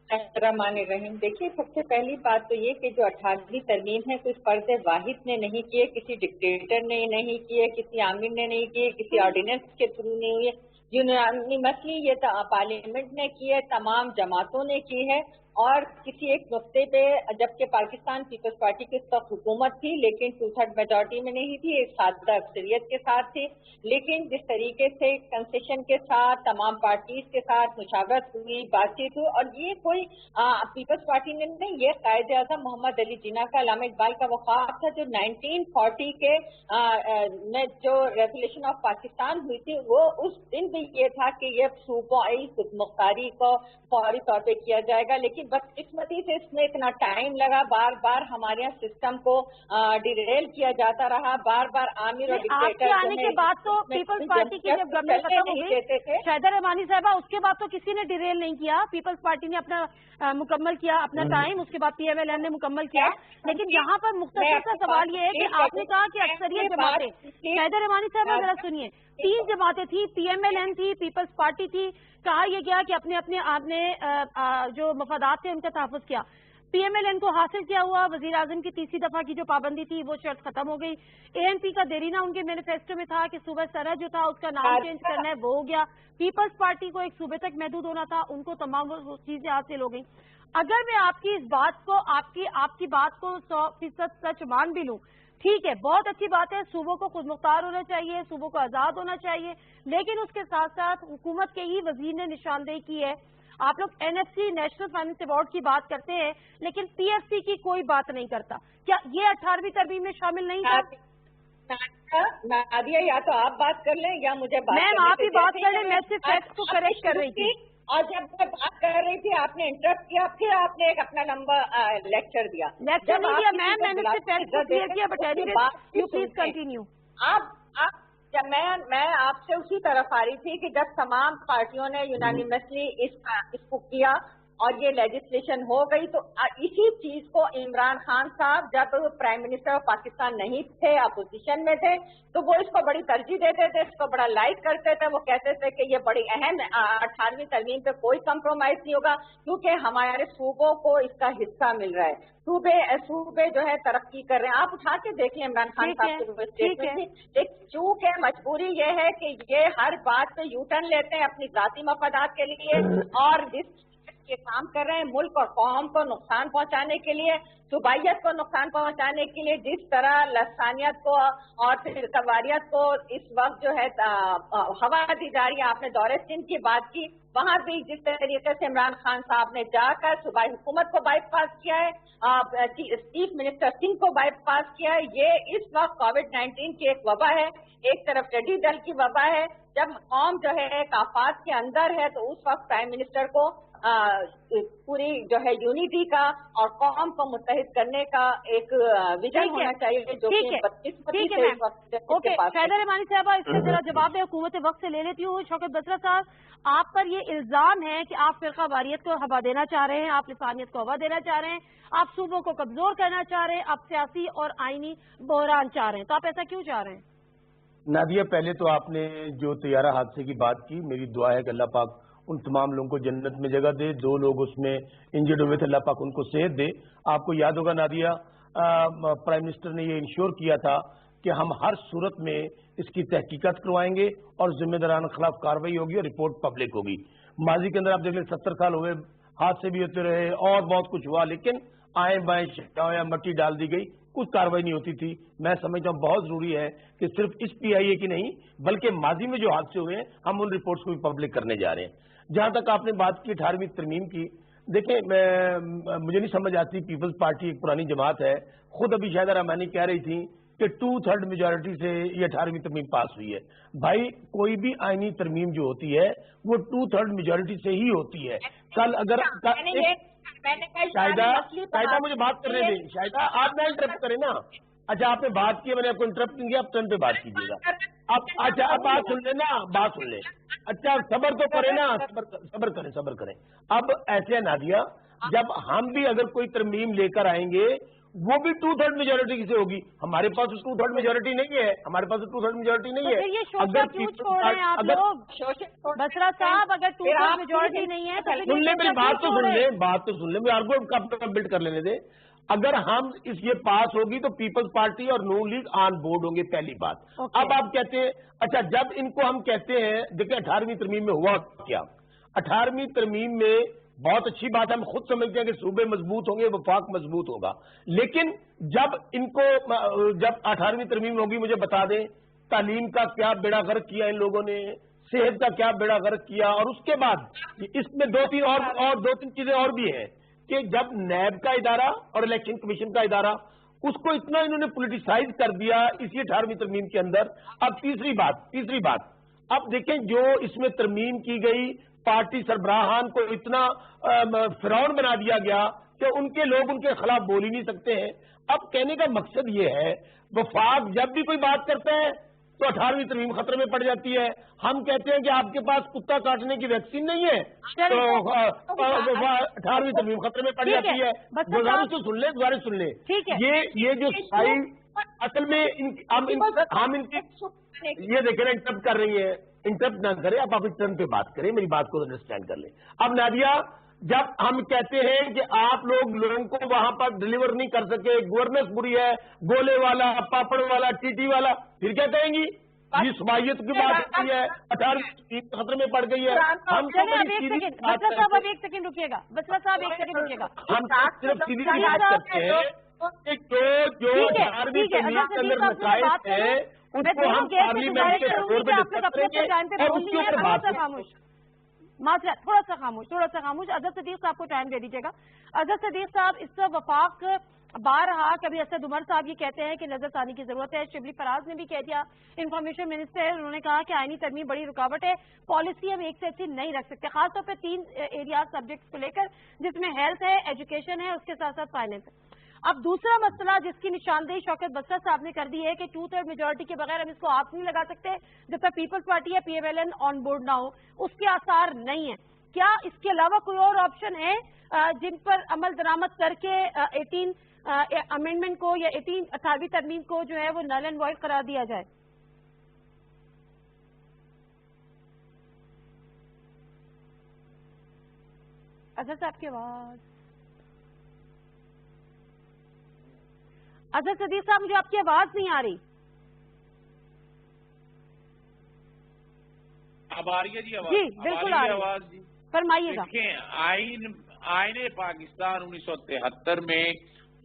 रहमान रहीम। देखिए, सबसे पहली बात तो ये कि जो 18वीं तरमीम है कुछ फर्ज वाहिद ने नहीं किए, किसी डिक्टेटर ने नहीं किए, किसी आमिर ने नहीं किए, किसी ऑर्डिनेंस के थ्रू नहीं हुई। यूनानिमसली ये पार्लियामेंट ने की है, तमाम जमातों ने की है और किसी एक नुक्ते पे, जबकि पाकिस्तान पीपल्स पार्टी की उस वक्त हुकूमत थी लेकिन 2/3 मेजॉरिटी में नहीं थी, एक सादा अक्सरियत के साथ थी, लेकिन जिस तरीके से कंसेशन के साथ तमाम पार्टीज के साथ मुशावरत हुई, बातचीत हुई, और ये कोई पीपल्स पार्टी ने नहीं, ये कायदे आज़म मोहम्मद अली जिन्ना का, अल्लामा इकबाल का वो ख्वाब था जो 1940 के में जो रेवोल्यूशन ऑफ पाकिस्तान हुई थी, वो उस दिन भी ये था कि ये सूबाई खुद मुख्तारी को फौरी तौर पे किया जाएगा, लेकिन बदकिस्मती से इसमें इतना टाइम लगा, बार बार हमारे यहाँ सिस्टम को डिरेल किया जाता रहा, बार बार आमिर और डिक्टेटर आने के बाद तो पीपल्स पार्टी की जब गवर्नमेंट खत्म हो गई शाहिदा रहमानी साहबा, उसके बाद तो किसी ने डिरेल नहीं किया, पीपल्स पार्टी ने अपना मुकम्मल किया अपना टाइम, उसके बाद PMLN ने मुकम्मल किया। लेकिन यहाँ पर मुख्तसर सा सवाल ये है कि आपने कहा कि अक्सरियत जमातें, शाहिदा रहमानी साहबा जरा सुनिए, 3 जमातें थी, PMLN थी, पीपल्स पार्टी थी, कहा यह गया कि अपने अपने आपने जो मफादात थे उनका तहफ़्फ़ुज़ किया, PMLN को हासिल किया हुआ, वज़ीर आज़म की तीसरी दफा की जो पाबंदी थी वो शर्त खत्म हो गई, ANP का देरीना उनके मैनिफेस्टो में था कि सूबा सरहद जो था उसका नाम चेंज करना है, वो हो गया, पीपल्स पार्टी को एक सूबे तक महदूद होना था, उनको तमाम वो चीजें हासिल हो गई। अगर मैं आपकी इस बात को आपकी बात को 100% सच मान भी लूं, ठीक है, बहुत अच्छी बात है, सूबों को खुद मुख्तार होना चाहिए, सूबों को आजाद होना चाहिए, लेकिन उसके साथ साथ हुकूमत के ही वजीर ने निशानदेही की है। आप लोग NFC नेशनल फाइनेंस अवार्ड की बात करते हैं, लेकिन PFC की कोई बात नहीं करता, क्या ये 18वीं तरमीम में शामिल नहीं था? नादिया, या तो आप बात कर लें या मुझे बात मैम आप ही बात कर लें, मैं सिर्फ फैक्ट को करेक्ट कर रही थी। और जब मैं बात कर रही थी आपने इंटरप्ट किया, फिर आपने एक अपना लंबा लेक्चर दिया। लेक्चर नहीं दिया मैम, मैंने सिर्फ फैक्ट को क्लियर किया, but anyway you please continue. जब मैं आपसे उसी तरफ आ रही थी कि जब तमाम पार्टियों ने यूनानिमसली इसको किया और ये लेजिस्लेशन हो गई, तो इसी चीज को इमरान खान साहब जब प्राइम मिनिस्टर ऑफ पाकिस्तान नहीं थे, अपोजिशन में थे, तो वो इसको बड़ी तरजीह देते थे, इसको बड़ा लाइक करते थे। वो कहते थे कि ये बड़ी अहम 18वीं तरमीम पे कोई कंप्रोमाइज नहीं होगा क्योंकि हमारे सूबों को इसका हिस्सा मिल रहा है, सूबे जो है तरक्की कर रहे हैं। आप उठा के देख लें इमरान खान साहब की स्टेटमेंट थी, लेकिन चूंकि मजबूरी ये है कि ये हर बात पे यू टर्न लेते हैं अपनी जाती मफादात के लिए, और जिस ये काम कर रहे हैं मुल्क और कौम को नुकसान पहुंचाने के लिए, सूबाइयत को नुकसान पहुंचाने के लिए, जिस तरह लसानियत को और फिर कवारियत को इस वक्त जो है हवा दी जा रही है। आपने दौरे सिंध की बात की, वहां भी जिस तरीके से इमरान खान साहब ने जाकर सूबाई हुकूमत को बाईपास किया है, चीफ मिनिस्टर सिंह को बाईपास किया है। ये इस वक्त कोविड-19 की एक वबा है, एक तरफ टेडी दल की वबा है। जब कौम जो है एक आफात के अंदर है, तो उस वक्त प्राइम मिनिस्टर को पूरी जो है यूनिटी का और कौम को मुत्तहिद करने का एक विजन होना चाहिए, जो कि 32 से इस वक्त ओके। शाहिदा रहमानी साहबा, इसका जरा जवाब हुकूमत वक्त से ले लेती हूँ। शौकत बसरा साहब, आप पर ये इल्जाम है कि आप फिरका वारियत को हवा देना चाह रहे हैं, आप लिसानियत को हवा देना चाह रहे हैं, आप सूबों को कमजोर करना चाह रहे हैं, आप सियासी और आईनी बहरान चाह रहे हैं, तो आप ऐसा क्यों चाह रहे हैं? नादिया, पहले तो आपने जो तैयारा हादसे की बात की, मेरी दुआ है कि अल्लाह पाक उन तमाम लोगों को जन्नत में जगह दे। 2 लोग उसमें इंजर्ड हुए थे, अल्लाह पाक उनको सेहत दे। आपको याद होगा नादिया, प्राइम मिनिस्टर ने ये इंश्योर किया था कि हम हर सूरत में इसकी तहकीकात करवाएंगे और जिम्मेदारान के खिलाफ कार्रवाई होगी और रिपोर्ट पब्लिक होगी। माजी के अंदर आप देख लें 70 साल हुए, हादसे भी होते रहे और बहुत कुछ हुआ, लेकिन आए बाएं या मट्टी डाल दी गई, कुछ कार्रवाई नहीं होती थी। मैं समझता हूँ बहुत जरूरी है कि सिर्फ इस PIA की नहीं बल्कि माजी में जो हादसे हुए हैं हम उन रिपोर्ट्स को भी पब्लिक करने जा रहे हैं। जहां तक आपने बात की 18वीं तरमीम की, देखें मुझे नहीं समझ आती, पीपल्स पार्टी एक पुरानी जमात है, खुद अभी शाहिदा रहमानी कह रही थी कि 2/3 मेजॉरिटी से ये 18वीं तरमीम पास हुई है। भाई कोई भी आईनी तरमीम जो होती है वो 2/3 मेजॉरिटी से ही होती है। कल अगर शाहिदा मुझे बात करने दें, शाहिदा आप ना इंटरप्ट करें ना। अच्छा आपने बात की, मैंने आपको इंटरप्ट नहीं किया, आप टर्न पे बात कीजिएगा। अब अच्छा अब बात सुन लेना, बात सुन ले। अच्छा सब्र तो करें ना, सब्र करें। अब ऐसे नादिया, जब हम भी अगर कोई तरमीम लेकर आएंगे वो भी 2/3 मेजोरिटी से होगी। हमारे पास 2/3 मेजोरिटी नहीं है, हमारे पास 2/3 मेजोरिटी नहीं है। अगर क्यों छोड़ रहे हैं आप लोग? बसरा साहब, अगर 2/3 मेजोरिटी नहीं है तो सुन ले, मेरी बात तो सुन ले, मैं आर्गुमेंट बिल्ड कर लेने दे। अगर हम ये पास होगी तो पीपल्स पार्टी और नून लीग ऑन बोर्ड होंगे, पहली बात। अब आप कहते हैं, अच्छा जब इनको हम कहते हैं, देखिए 18वीं तरमीम में हुआ क्या, 18वीं तरमीम में بہت اچھی بات ہے، ہم خود سمجھتے ہیں کہ صوبے مضبوط ہوں گے، وفاق مضبوط ہوگا، لیکن جب ان کو جب 18ویں ترمیم ہوگی، مجھے بتا دیں تعلیم کا کیا بیڑا غرق کیا ان لوگوں نے، صحت کا کیا بیڑا غرق کیا، اور اس کے بعد اس میں دو تین چیزیں اور بھی ہیں کہ جب نیب کا ادارہ اور الیکشن کمیشن کا ادارہ اس کو اتنا انہوں نے پولیٹیسائز کر دیا اسی 18ویں ترمیم کے اندر۔ اب تیسری بات اب دیکھیں جو اس میں ترمیم کی گئی، پارٹی سربراہان کو اتنا فرعون بنا دیا گیا کہ ان کے لوگ ان کے خلاف بول ہی نہیں سکتے ہیں۔ اب کہنے کا مقصد یہ ہے وفاق جب بھی کوئی بات کرتا ہے تو 18ویں ترمیم خطرے میں پڑ جاتی ہے۔ ہم کہتے ہیں کہ آپ کے پاس کتا کاٹنے کی ویکسین نہیں ہے تو 18ویں ترمیم خطرے میں پڑ جاتی ہے۔ گزارش تو سن لیں یہ جو اصل میں ہم ان کی یہ دیکھیں انٹرپٹ کر رہی ہیں، انٹرپٹ نہ کریں، آپ اپنی ٹرن پہ بات کریں، میری بات کو انڈرسٹینڈ کر لیں۔ اب نادیہ جب ہم کہتے ہیں کہ آپ لوگوں کو وہاں پر ڈلیور نہیں کر سکے، گورننس بری ہے، گولے والا، پاپڑ والا، ٹی والا، پھر کیا کہیں گی؟ یہ صبائیت کی بات ہوتی ہے، 18ویں خطرے میں پڑ گئی ہے۔ ہم بسرا صاحب اب ایک سیکنڈ رکیے گا، بسرا صاحب ایک سیکنڈ رکیے گا، ہم صرف سیدھی بات کرتے ہیں جو 18ویں ترمیم کے اندر مسائل ہیں اس کو ہم پارلیمنٹ کے طور پہ ڈسکس کریں گے اور اس کے اوپر بات کریں گے۔ تھوڑا سا خاموش اظہر صدیق صاحب کو ٹائم دے دیجیے گا۔ اظہر صدیق صاحب، اس سے وفاق بارہا کبھی اسد عمر صاحب یہ کہتے ہیں کہ نظر ثانی کی ضرورت ہے، شبلی فراز نے بھی کہہ دیا، انفارمیشن منسٹر انہوں نے کہا کہ آئینی ترمیم بڑی رکاوٹ ہے، پالیسی ہم ایک سے ایسی نہیں رکھ سکتے، خاص طور پہ 3 ایریاز سبجیکٹس کو لے کر جس میں ہیلتھ ہے، ایجوکیشن ہے، اس کے ساتھ ساتھ فائنینس ہے۔ اب دوسرا مسئلہ جس کی نشاندہی شوکت بسرا صاحب نے کر دی ہے کہ 2/3 میجورٹی کے بغیر ہم اس کو آپ نہیں لگا سکتے جب تک پیپلز پارٹی یا P M L N on board نہ ہو، اس کے آثار نہیں ہیں۔ کیا اس کے علاوہ کوئی اور آپشن ہے جن پر عمل درآمد کر کے 18 امینڈمنٹ کو یا 18ویں ترمیم کو جو ہے وہ نل اینڈ وائڈ قرار دیا جائے؟ اظہر صاحب کی آواز، اظہر صدیق صاحب مجھے آپ کی آواز نہیں آ رہی۔ اب آ رہی ہے جی؟ جی بالکل آ رہی ہے، فرمائیے گا۔ دیکھیں آئین پاکستان 1973 میں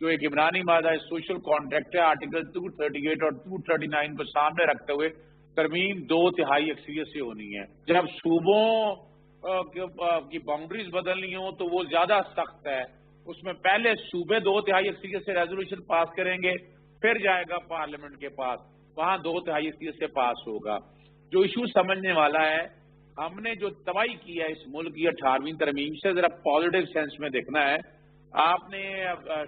جو ایک عمرانی مادہ سوشل کانٹریکٹ ہے، آرٹیکل 238 اور 239 کو سامنے رکھتے ہوئے ترمیم 2/3 اکثریت سے ہونی ہے۔ جب صوبوں کی باؤنڈریز بدلنی ہو تو وہ زیادہ سخت ہے، اس میں پہلے صوبے 2/3 اکثریت سے ریزولوشن پاس کریں گے، پھر جائے گا پارلیمنٹ کے پاس، وہاں 2/3 اکثریت سے پاس ہوگا۔ جو ایشو سمجھنے والا ہے، ہم نے جو تباہی کی ہے اس ملک کی 18ویں ترمیم سے ذرا پازیٹیو سینس میں دیکھنا ہے۔ آپ نے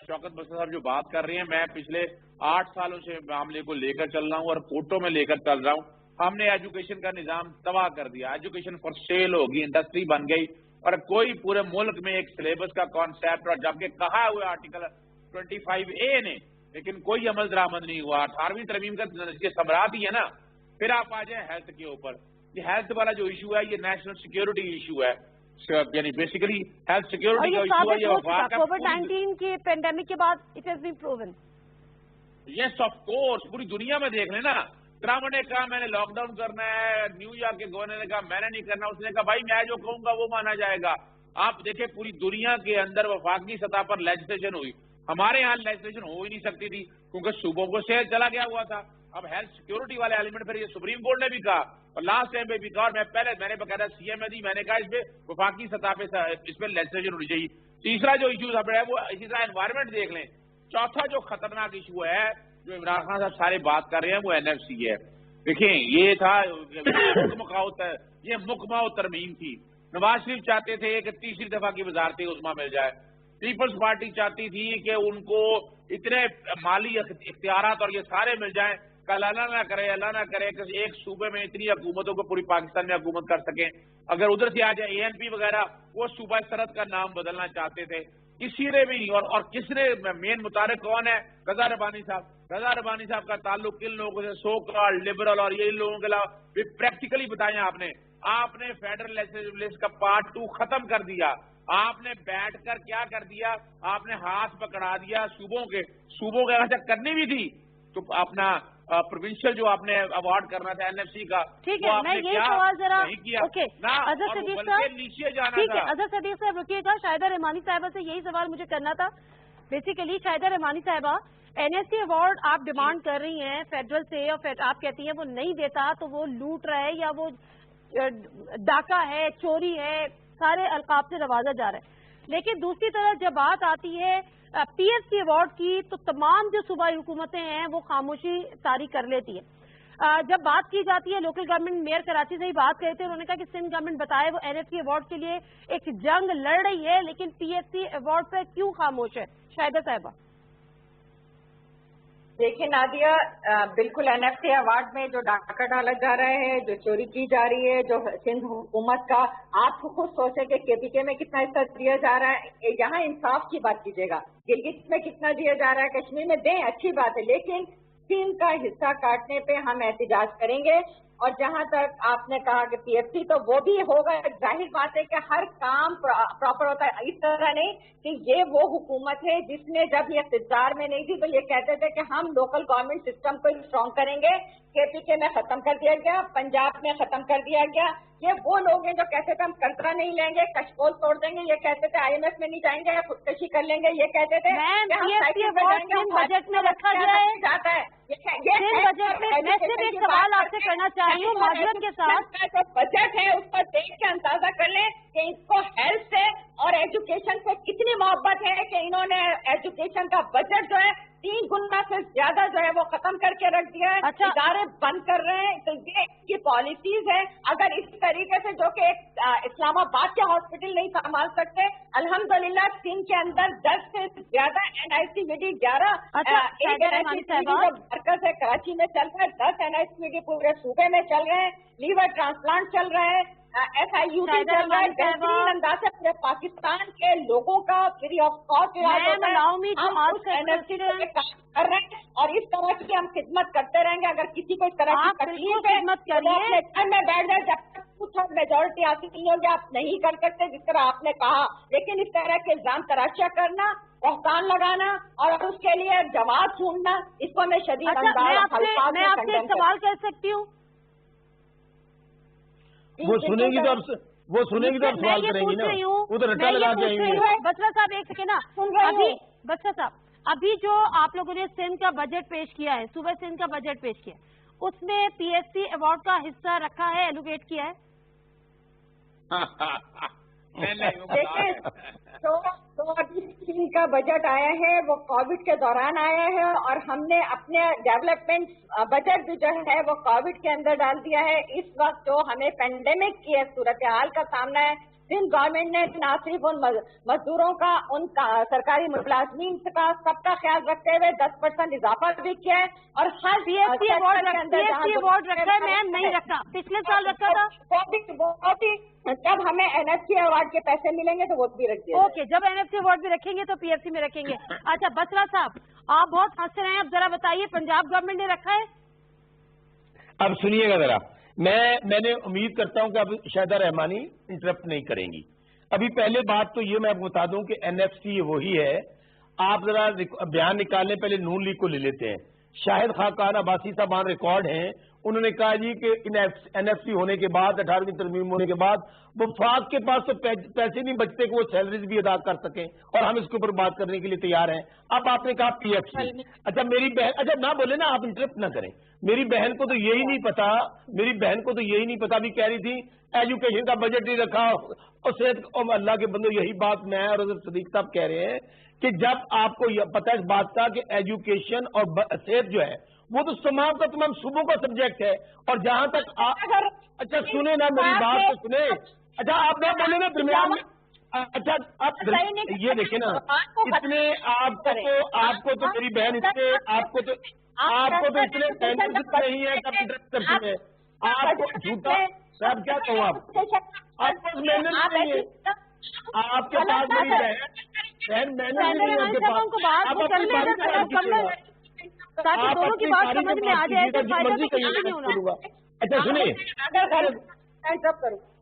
شوکت بسرا صاحب جو بات کر رہے ہیں، میں پچھلے 8 سالوں سے معاملے کو لے کر چل رہا ہوں اور کوٹوں میں لے کر چل رہا ہوں۔ ہم نے ایجوکیشن کا نظام تباہ کر دیا، ایجوکیشن فار سیل ہوگی، انڈسٹری بن گئی، اور کوئی پورے ملک میں ایک سلیبس کا کانسیپٹ، اور جبکہ کہا ہوا آرٹیکل 25A نے، لیکن کوئی عمل درآمد نہیں ہوا۔ 18ویں ترمیم کا یہ ثمرات ہی ہے نا۔ پھر آپ آ جائیں ہیلتھ کے اوپر، یہ ہیلتھ والا جو ایشو ہے یہ نیشنل سیکیورٹی ایشو ہے، یعنی بیسیکلی ہیلتھ سیکیورٹی کا ایشو ہے۔ یہ کووڈ-19 کی پینڈیمک کے بعد it has been proven. Yes of course, پوری دنیا میں دیکھ لیں نا، ٹرمپ نے کہا میں نے لاک ڈاؤن کرنا ہے، نیو یارک کے گورنر نے کہا میں نے نہیں کرنا، اس نے کہا بھائی میں جو کہوں گا وہ مانا جائے گا۔ آپ دیکھیں پوری دنیا کے اندر وفاقی سطح پر لیجسلیشن ہوئی، ہمارے یہاں لیجسلیشن ہو ہی نہیں سکتی تھی کیونکہ صوبوں کو شہر چلا گیا ہوا تھا۔ اب ہیلتھ سیکیورٹی والے ایلیمنٹ پھر یہ سپریم کورٹ نے بھی کہا اور لاسٹ ٹائم پہ بھی کہا، اور میں نے باقاعدہ سی ایم دی، میں نے کہا اس پہ وفاقی سطح پہ اس پہ لیجسلیشن ہونی چاہیے۔ تیسرا جو ایشو ہے وہ اسی طرح انوائرمنٹ دیکھ لیں۔ چوتھا جو خطرناک ایشو ہے جو عمران خان صاحب سارے بات کر رہے ہیں وہ NFC ہے۔ دیکھیں یہ تھا یہ محکمہ ترمیم تھی، نواز شریف چاہتے تھے کہ تیسری دفعہ کی وزارت عظمیٰ مل جائے، پیپلز پارٹی چاہتی تھی کہ ان کو اتنے مالی اختیارات اور یہ سارے مل جائیں، کل اللہ نہ کرے کہ ایک صوبے میں اتنی حکومتوں کو پوری پاکستان میں حکومت کر سکیں۔ اگر ادھر سے آ جائے ANP وغیرہ، وہ صوبہ سرحد کا نام بدلنا چاہتے تھے، کسی نے بھی اور کس نے مین متعارف کون ہے؟ رضا ربانی صاحب۔ رضا ربانی صاحب کا تعلق کن لوگوں سے؟ سو کال لبرل اور یہ لوگوں کے علاوہ پریکٹیکلی بتایا آپ نے فیڈرل لیجسلیچر کا پارٹ 2 ختم کر دیا۔ آپ نے بیٹھ کر کیا کر دیا؟ آپ نے ہاتھ پکڑا دیا صوبوں کے کرنی بھی تھی तो अपना प्रोविंशियल जो आपने अवार्ड करना था एनएफसी का, ठीक है, मैं यही सवाल जरा ओके अजहर सदीक साहब, नीचे जाना ठीक है था। अजहर सदीक साहब रुकिएगा, शाहिदा रहमानी साहिबा से यही सवाल मुझे करना था बेसिकली। शाहिदा रहमानी साहिबा, एनएफसी अवार्ड आप डिमांड कर रही हैं फेडरल से, और आप कहती हैं वो नहीं देता तो वो लूट रहा है या वो डाका है, चोरी है, सारे अलकाब से नवाजा जा रहा है। लेकिन दूसरी तरफ जब बात आती है पीएफसी अवार्ड की, तो तमाम जो सूबाई हुकूमतें हैं वो खामोशी तारी कर लेती है। जब बात की जाती है, लोकल गवर्नमेंट मेयर कराची से ही बात करे थे, उन्होंने कहा कि सिंध गवर्नमेंट बताए वो एनएफसी अवार्ड के लिए एक जंग लड़ रही है, लेकिन पीएफसी अवार्ड पर क्यों खामोश है? शाहिदा साहिबा। देखिए नादिया, बिल्कुल एनएफसी अवार्ड में जो डाका डाला जा रहा है, जो चोरी की जा रही है, जो सिंध हुकूमत का, आप खुद सोचे कि केपीके में कितना हिस्सा दिया जा रहा है। यहाँ इंसाफ की बात कीजिएगा, गिलगित में कितना दिया जा रहा है, कश्मीर में दें, अच्छी बात है, लेकिन सिंध का हिस्सा काटने पे हम एहतजाज करेंगे। और जहां तक आपने कहा कि पीएफसी, तो वो भी होगा, जाहिर बात है कि हर काम प्रॉपर होता है। इस तरह नहीं कि ये वो हुकूमत है जिसने जब ये इख्तियार में नहीं थी तो ये कहते थे कि हम लोकल गवर्नमेंट सिस्टम को स्ट्रॉन्ग करेंगे, केपीके में खत्म कर दिया गया, पंजाब में खत्म कर दिया गया। ये वो लोग हैं जो कहते थे हम कर्जा नहीं लेंगे, कशपोल तोड़ देंगे, ये कहते थे आईएमएफ में नहीं जाएंगे, खुदकशी कर लेंगे, ये कहते थे बजट में रखा गया है जाता है। बजट में मैं सिर्फ एक सवाल आपसे करना चाह रही हूँ माजरत के साथ, जो बजट है उस पर देख के अंदाजा कर लें कि इसको हेल्थ से और एजुकेशन से कितनी मोहब्बत है कि इन्होंने एजुकेशन का बजट जो है 3 गुना से ज्यादा जो है वो खत्म करके रख दिया है। अच्छा। इदारे बंद कर रहे हैं, तो ये पॉलिसीज है। अगर इस तरीके से जो कि इस्लामाबाद के हॉस्पिटल नहीं संभाल सकते, अल्हम्दुलिल्लाह सिंध के अंदर 10 से ज्यादा एनआईसीवीडी 11 मरकज है कराची में चल रहा है, 10 एनआईसीवीडी पूरे सूबे में चल रहे हैं, लीवर ट्रांसप्लांट चल रहे हैं, SIUD चल रहा है, बेहतरीन अंदाज से पूरे पाकिस्तान के लोगों का फ्री ऑफ कॉस्ट इलाज होता है। हम उस एनर्जी पे काम कर रहे हैं और इस तरह की हम खिदमत करते रहेंगे। अगर किसी को इस तरह की तकलीफ है तो वो अपने घर में बैठ जाए, जब तक कुछ मेजोरिटी हासिल नहीं होगी आप नहीं कर सकते, जिस तरह आपने कहा। लेकिन इस तरह के इल्जाम तराशिया करना, बहतान लगाना और उसके लिए जवाब ढूंढना, इसको मैं शदीद अंदाज मैं आपसे एक सवाल कर सकती हूँ? वो सुनेंगी तो अब सवाल करेंगी ना, वो तो रट्टा लगा के आएंगे। बसरा साहब एक सेकेंड ना, अभी बसरा साहब, अभी जो आप लोगों ने सिंध का बजट पेश किया है, सूबे सिंध का बजट पेश किया, उसमें पीएफसी अवार्ड का हिस्सा रखा है, एलोकेट किया है? देखिए, तो अभी सिंध का बजट आया है वो कोविड के दौरान आया है और हमने अपने डेवलपमेंट बजट भी जो है वो कोविड के अंदर डाल दिया है। इस वक्त जो हमें पेंडेमिक की सूरत हाल का सामना है, सिंध गवर्नमेंट ने न सिर्फ उन मजदूरों का, उन सरकारी मुलाजमीन का सबका ख्याल रखते हुए 10% इजाफा भी किया है और हर पीएफसी अवार्ड रखा है मैम, नहीं रखा, पिछले साल रखा था। जब हमें एनएफसी अवार्ड के पैसे मिलेंगे तो वो भी रख दिया। ओके, जब एनएफसी अवार्ड भी रखेंगे तो पीएफसी में रखेंगे। अच्छा बसरा साहब, आप बहुत हंस रहे हैं, अब जरा बताइए पंजाब गवर्नमेंट ने रखा है? अब सुनिएगा जरा, मैंने उम्मीद करता हूं कि अब शाहिदा रहमानी इंटरप्ट नहीं करेंगी। अभी पहले बात तो ये मैं आपको बता दूं कि एनएफसी वही है, आप जरा बयान निकालने पहले नून लीग को ले लेते हैं। शाहिद खाकान अब्बासी साहब ऑन रिकॉर्ड हैं, उन्होंने कहा जी कि एनएफसी होने के बाद, 18वीं तरमीम होने के बाद वफाक के पास तो पैसे नहीं बचते कि वो सैलरीज भी अदा कर सकें, और हम इसके ऊपर बात करने के लिए तैयार हैं। अब आपने कहा पीएफसी, अच्छा मेरी बहन, अच्छा ना बोले ना, आप इंटरप्ट ना करें। मेरी बहन को तो यही नहीं पता, अभी कह रही थी एजुकेशन का बजट नहीं रखा और सेहत, और अल्लाह के बंदो यही बात मैं और सदीक साहब कह रहे हैं कि जब आपको पता है इस बात का कि एजुकेशन और सेहत जो है वो तो तमाम का तमाम सूबों का सब्जेक्ट है, और जहां तक आप, अच्छा सुने ना मेरी बात तो सुने, अच्छा आप ना बोले ना दरमियान में, अच्छा आप ये देखे ना, इतने आपको तो मेरी बहन इससे आपको तो इतने बेनिफिट नहीं है कब इंटरेस्ट करती है, आपको झूठा सब क्या कहूँ आपको मैंने नहीं है, आपके पास मेरी बहन मैंने नहीं है आपके पास, ताकि दोनों की बात समझ में आ जाए तो फायदा तो कुछ भी नहीं होना। अच्छा सुनिए,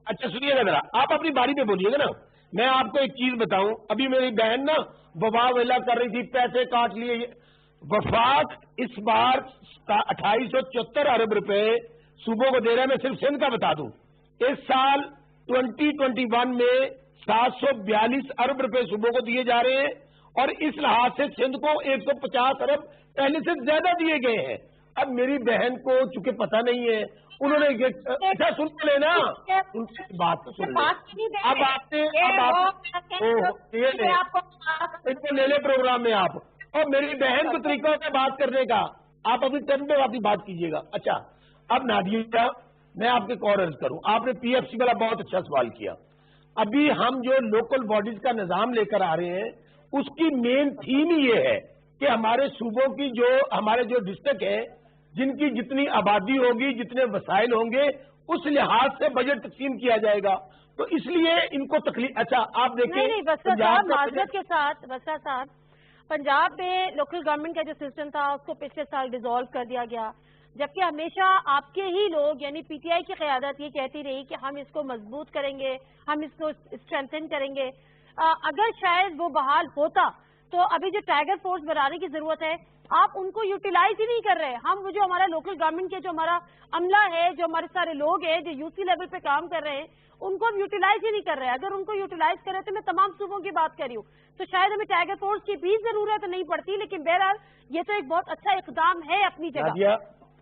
अच्छा सुनिएगा जरा, आप अपनी बारी पे बोलिएगा ना। मैं आपको एक चीज बताऊं, अभी मेरी बहन ना वबा वेला कर रही थी, पैसे काट लिए, वफाक इस बार 2874 अरब रुपए सूबों को दे रहा है। मैं सिर्फ सिंध का बता दूं, इस साल 2021 में 742 अरब रुपए सूबों को दिए जा रहे हैं और इस लिहाज से सिंध को 150 अरब पहले से ज्यादा दिए गए हैं। अब मेरी बहन को चूंकि पता नहीं है, उन्होंने अच्छा सुन लेना, उनकी बात तो सुन ले। अब आपने इनको ले ले प्रोग्राम में आप, और मेरी बहन को तरीका है बात करने का, आप अभी टर्न पे वापस बात कीजिएगा। अच्छा, अब नादिया मैं आपके एक और अर्ज करूं, आपने पीएफसी वाला बहुत अच्छा सवाल किया। अभी हम जो लोकल बॉडीज का निजाम लेकर आ रहे हैं उसकी मेन थीम ही ये है कि हमारे सूबों की जो हमारे जो डिस्ट्रिक्ट है, जिनकी जितनी आबादी होगी, जितने वसाइल होंगे, उस लिहाज से बजट तकसीम किया जाएगा। तो इसलिए इनको तकलीफ, अच्छा आप देखिए माजरत के साथ वसा साहब, पंजाब में लोकल गवर्नमेंट का जो सिस्टम था उसको पिछले साल डिसॉल्व कर दिया गया, जबकि हमेशा आपके ही लोग यानी पीटीआई की क़यादत ये कहती रही कि हम इसको मजबूत करेंगे, हम इसको स्ट्रेंथन करेंगे। अगर शायद वो बहाल होता तो अभी जो टाइगर फोर्स बनाने की जरूरत है, आप उनको यूटिलाइज ही नहीं कर रहे। हम वो जो हमारा लोकल गवर्नमेंट के जो हमारा अमला है, जो हमारे सारे लोग हैं जो यूसी लेवल पे काम कर रहे हैं, उनको हम यूटिलाइज ही नहीं कर रहे। अगर उनको यूटिलाइज कर रहे तो मैं तमाम सूबों की बात कर रही हूँ, तो शायद हमें टाइगर फोर्स की भी जरूरत नहीं पड़ती। लेकिन बहरहाल ये तो एक बहुत अच्छा इकदाम है अपनी जगह,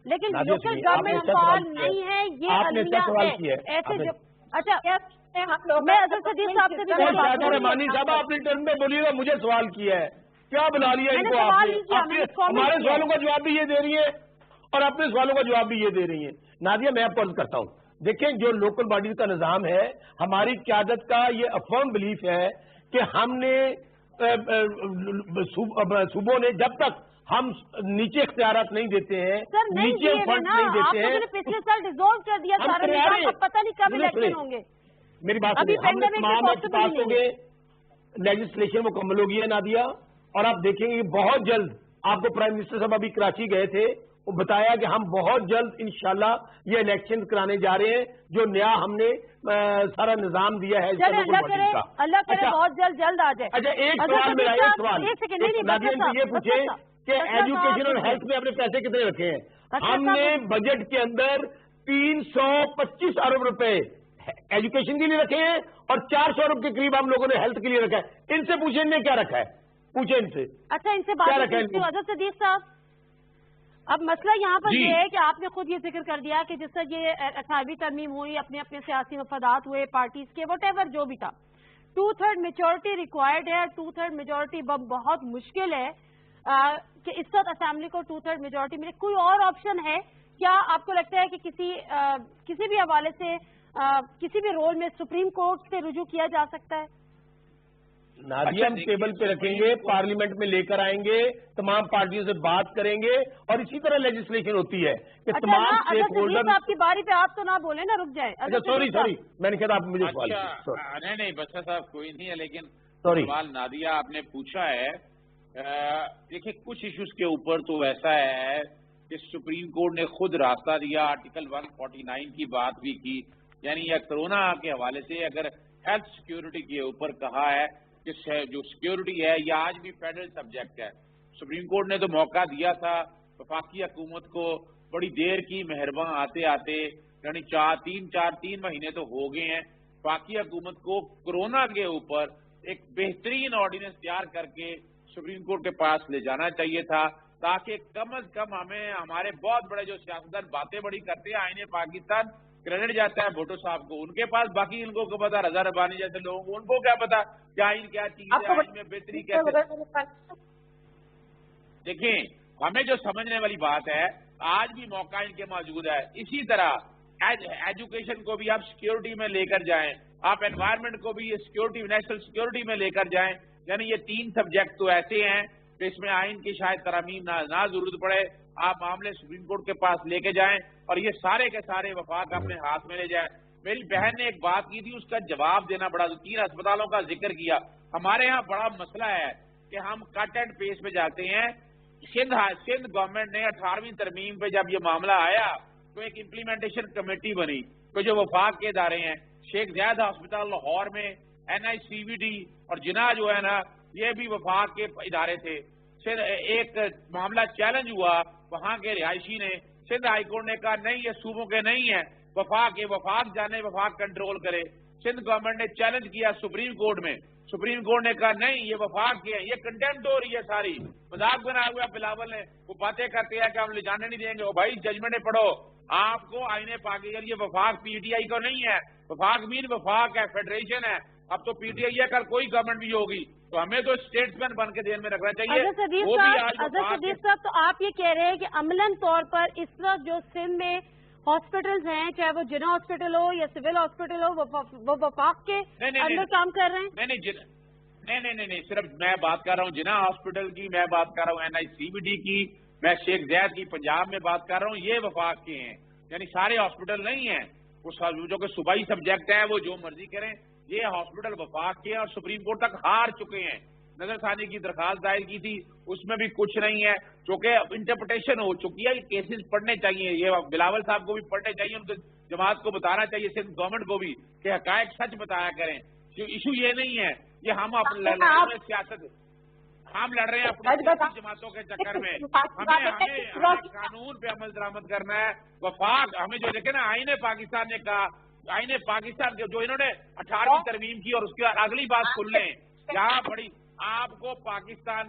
लेकिन लोकल गवर्नमेंट फाल नहीं है, ये अलमिया है ऐसे जो। अच्छा, मैं अजहर सदीक साहब से भी रहमानी साहब आपने टर्न में बोलिएगा, मुझे सवाल किया है, क्या बना लिया इनको आपने? हमारे सवालों का जवाब भी ये दे रही है और अपने सवालों का जवाब भी ये दे रही है। नादिया मैं आपको अर्ज करता हूँ, देखें जो लोकल बॉडीज का निजाम है, हमारी क्यादत का ये अफर्म बिलीफ है कि हमने सूबों ने जब तक हम नीचे इख्तियारात नहीं देते हैं, नीचे फंड नहीं देते हैं, पिछले साल डिसॉल्व कर दिया सारा निजाम, पता नहीं कब इलेक्शन होंगे। मेरी बात सुनिए, हमने तमाम पास हो गए, लेजिस्लेशन मुकम्मल होगी है नादिया, और आप देखेंगे बहुत जल्द, आपको प्राइम मिनिस्टर साहब अभी कराची गए थे, वो बताया कि हम बहुत जल्द इंशाल्लाह ये इलेक्शन कराने जा रहे हैं, जो नया हमने सारा निजाम दिया है। अल्लाह करे बहुत जल्द आ जाए। अच्छा, एक सवाल मेरा, एक सवाल नादिया से ये पूछे कि एजुकेशन और हेल्थ में अपने पैसे कितने रखे हैं? हमने बजट के अंदर 325 अरब रुपए एजुकेशन के लिए रखे हैं और 400 अरब के करीब हम लोगों ने हेल्थ के लिए रखा है। इनसे पूछे इनने क्या रखा है, पूछे इनसे। अच्छा, इनसे बात करती हूँ अजहर सदीक साहब। अब मसला यहाँ पर ये है कि आपने खुद ये जिक्र कर दिया कि जिस तरह ये 18वीं तरमीम हुई, अपने अपने सियासी मफादात हुए पार्टीज के, वट जो भी था, 2/3 मेजोरिटी रिक्वायर्ड है। 2/3 मेजोरिटी बहुत मुश्किल है कि इस वक्त असेंबली को 2/3 मेजोरिटी मिले। कोई और ऑप्शन है क्या? आपको लगता है कि किसी भी हवाले से किसी भी रोल में सुप्रीम कोर्ट से रुजू किया जा सकता है? नादिया, हम टेबल पे रखेंगे, पार्लियामेंट में लेकर आएंगे, तमाम पार्टियों से बात करेंगे और इसी तरह लेजिस्लेशन होती है कि तमाम स्टेक होल्डर। आपकी बारी पे आप तो ना बोले ना, रुक जाए। अच्छा, सॉरी मैंने कहा आप मुझे सवाल। नहीं बच्चा साहब कोई नहीं है, लेकिन सवाल नादिया आपने पूछा है। देखिए, कुछ इश्यूज के ऊपर तो ऐसा है कि सुप्रीम कोर्ट ने खुद रास्ता दिया, आर्टिकल 149 की बात भी की, यानी यह कोरोना के हवाले से अगर हेल्थ सिक्योरिटी के ऊपर कहा है कि जो सिक्योरिटी है यह आज भी फेडरल सब्जेक्ट है। सुप्रीम कोर्ट ने तो मौका दिया था वफाकी हुकूमत को, बड़ी देर की मेहरबान आते आते, यानी 3 महीने तो हो गए हैं। वफाकी हुकूमत को कोरोना के ऊपर एक बेहतरीन ऑर्डिनेंस तैयार करके सुप्रीम कोर्ट के पास ले जाना चाहिए था, ताकि कम अज कम हमें हमारे बहुत बड़े जो सियासतदान बातें बड़ी करते हैं, आईने पाकिस्तान क्रेडिट जाता है भुट्टो साहब को, उनके पास, बाकी इनको क्या पता, रजा रबानी जैसे लोगों को उनको क्या पता क्या आइन क्या चीज है, आइन में बेहतरी कैसे। देखिए, हमें जो समझने वाली बात है, आज भी मौका इनके मौजूद है। इसी तरह एजुकेशन को भी आप सिक्योरिटी में लेकर जाएं, आप एनवायरमेंट को भी सिक्योरिटी, नेशनल सिक्योरिटी में लेकर जाएं। यानी ये 3 सब्जेक्ट तो ऐसे हैं कि इसमें आइन की शायद तरमीम ना जरूरत पड़े, आप मामले सुप्रीम कोर्ट के पास लेके जाएं और ये सारे के सारे वफाक अपने हाथ में ले जाएं। मेरी बहन ने एक बात की थी, उसका जवाब देना बड़ा, 3 अस्पतालों का जिक्र किया। हमारे यहाँ बड़ा मसला है कि हम कट एंड पेस्ट पे जाते हैं। सिंध गवर्नमेंट ने 18वीं तरमीम पे जब ये मामला आया तो एक इम्प्लीमेंटेशन कमेटी बनी, तो जो वफाक के इदारे हैं, शेख ज़ायद हॉस्पिटल लाहौर में, NICVD और जिना जो है ना, ये भी वफाक के इदारे थे। ایک معاملہ چیلنج ہوا وہاں کے رہائشی نے، سندھ ہائی کورٹ نے کہا نہیں یہ صوبوں کے نہیں ہے، وفاق جانے وفاق کنٹرول کرے۔ سندھ گورنمنٹ نے چیلنج کیا سپریم کورٹ میں، سپریم کورٹ نے کہا نہیں یہ وفاق کے ہیں، یہ کنٹینٹ ہو رہی ہے ساری، مذاق بنا ہوا بلاول نے، وہ باتیں کرتے ہیں کہ ہم لے جانے نہیں دیں گے۔ بھائی ججمنٹ پڑھو، آپ کو آئین پاکستان، یہ وفاق پی ٹی آئی کا نہیں ہے، وفاق مین وفاق ہے، فیڈریشن ہے، اب تو پی ٹی آئی ہے، کل کوئی گورنمنٹ بھی ہوگی، تو ہمیں تو اسٹیٹس مین بن کے دین میں رکھنا چاہیے۔ صدیق صاحب، تو آپ یہ کہہ رہے ہیں کہ عملاً طور پر اس وقت جو سندھ میں ہاسپٹلز ہیں، چاہے وہ جناح ہاسپٹل ہو یا سول ہاسپٹل ہو، وہ وفاق کے اندر کام کر رہے ہیں؟ نہیں، صرف میں بات کر رہا ہوں جناح ہاسپٹل کی، میں بات کر رہا ہوں این آئی سی بی ڈی کی، میں شیخ زید کی پنجاب میں بات کر رہا ہوں، یہ وفاق کے ہیں، یعنی سارے ہاسپٹل نہیں ہیں، وہ جو کہ صوبائی سبجیکٹ ہے وہ جو مرضی کریں، یہ ہاسپٹل وفاق کے ہیں اور سپریم کورٹ تک ہار چکے ہیں۔ نظر ثانی کی درخواست دائر کی تھی، اس میں بھی کچھ نہیں ہے، چونکہ انٹرپریٹیشن ہو چکی ہے، یہ کیسز پڑھنے چاہیے، یہ بلاول صاحب کو بھی پڑھنے چاہیے، ان کو جماعت کو بتانا چاہیے، سندھ گورنمنٹ کو بھی کہ حقائق سچ بتایا کریں۔ ایشو یہ نہیں ہے یہ ہم اپنے سیاست ہم لڑ رہے ہیں اپنی جماعتوں کے چکر میں، ہمیں قانون پہ عمل درآمد کرنا ہے۔ وفاق ہمیں جو دیکھے نا آئین پاکستان نے کہا، آئین پاکستان جو انہوں نے 18ویں ترمیم کی اور اس کے بعد اگلی بات سن لیں، یہاں بڑی آپ کو پاکستان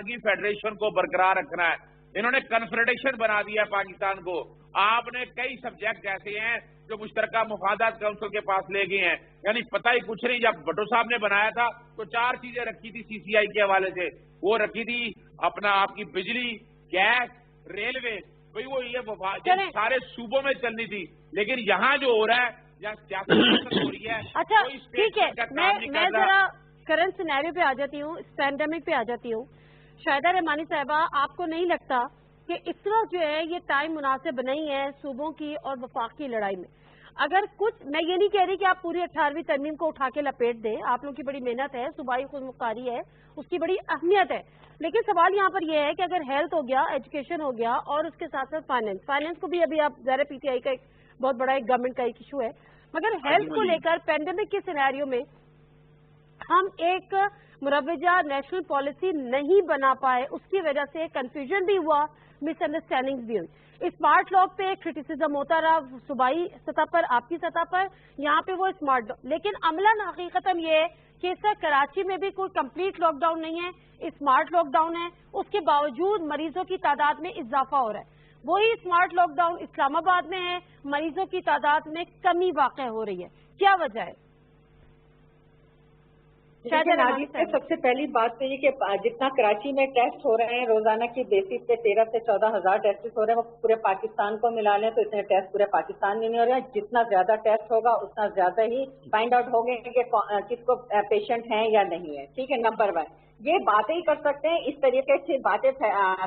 کی فیڈریشن کو برقرار رکھنا ہے، انہوں نے کنفیڈریشن بنا دیا پاکستان کو، آپ نے کئی سبجیکٹ ایسے ہیں جو مشترکہ مفادات کونسل کے پاس لے گئے ہیں، یعنی پتہ ہی کچھ نہیں۔ جب بھٹو صاحب نے بنایا تھا تو 4 چیزیں رکھی تھی سی سی آئی کے حوالے سے، وہ رکھی تھی اپنا آپ کی بجلی، گیس، ریلوے، بھائی وہ یہ سارے صوبوں میں چلنی تھی، لیکن یہاں جو ہو رہا ہے یہاں سیاست ہو رہی ہے۔ اچھا ٹھیک ہے، میں ذرا کرنٹ سینیریو پہ آ جاتی ہوں، اس پینڈیمک پہ آ جاتی ہوں۔ شاہدہ رحمانی صاحبہ، آپ کو نہیں لگتا کہ اس وقت جو ہے یہ ٹائم مناسب نہیں ہے صوبوں کی اور وفاق کی لڑائی میں؟ اگر کچھ، میں یہ نہیں کہہ رہی کہ آپ پوری 18ویں ترمیم کو اٹھا کے لپیٹ دیں، آپ لوگوں کی بڑی محنت ہے، صوبائی خود مختاری ہے، اس کی بڑی اہمیت ہے، لیکن سوال یہاں پر یہ ہے کہ اگر ہیلتھ ہو گیا، ایجوکیشن ہو گیا اور اس کے ساتھ ساتھ فائنینس کو بھی ابھی آپ ظاہر پی ٹی آئی کا ایک بہت بڑا ایک گورنمنٹ کا ایک ایشو ہے، مگر ہیلتھ کو لے کر پینڈیمک کے سینیریو میں ہم ایک مروجہ نیشنل پالیسی نہیں بنا پائے، اس کی وجہ سے کنفیوژن بھی ہوا، مس انڈرسٹینڈنگ بھی ہوئی۔ اسمارٹ لاک پہ کرٹیسزم ہوتا رہا صوبائی سطح پر، آپ کی سطح پر، یہاں پہ وہ اسمارٹ لاک، لیکن عملاً حقیقتاً یہ ہے کہ اس طرح کراچی میں بھی کوئی کمپلیٹ لاک ڈاؤن نہیں ہے، اسمارٹ لاک ڈاؤن ہے، اس کے باوجود مریضوں کی تعداد میں اضافہ ہو رہا ہے۔ وہی اسمارٹ لاک ڈاؤن اسلام آباد میں ہے، مریضوں کی تعداد میں کمی واقع ہو رہی ہے، کیا وجہ ہے؟ سب سے پہلی بات تو یہ کہ جتنا کراچی میں ٹیسٹ ہو رہے ہیں روزانہ کی بیسس پہ 13 سے 14 ہزار ٹیسٹ ہو رہے ہیں، وہ پورے پاکستان کو ملا لیں تو اتنے ٹیسٹ پورے پاکستان میں نہیں ہو رہے ہیں۔ جتنا زیادہ ٹیسٹ ہوگا اتنا زیادہ ہی فائنڈ آؤٹ ہو گئے کہ کس کو پیشنٹ ہیں یا نہیں ہے، ٹھیک ہے۔ نمبر 1 یہ باتیں ہی کر سکتے ہیں، اس طریقے سے باتیں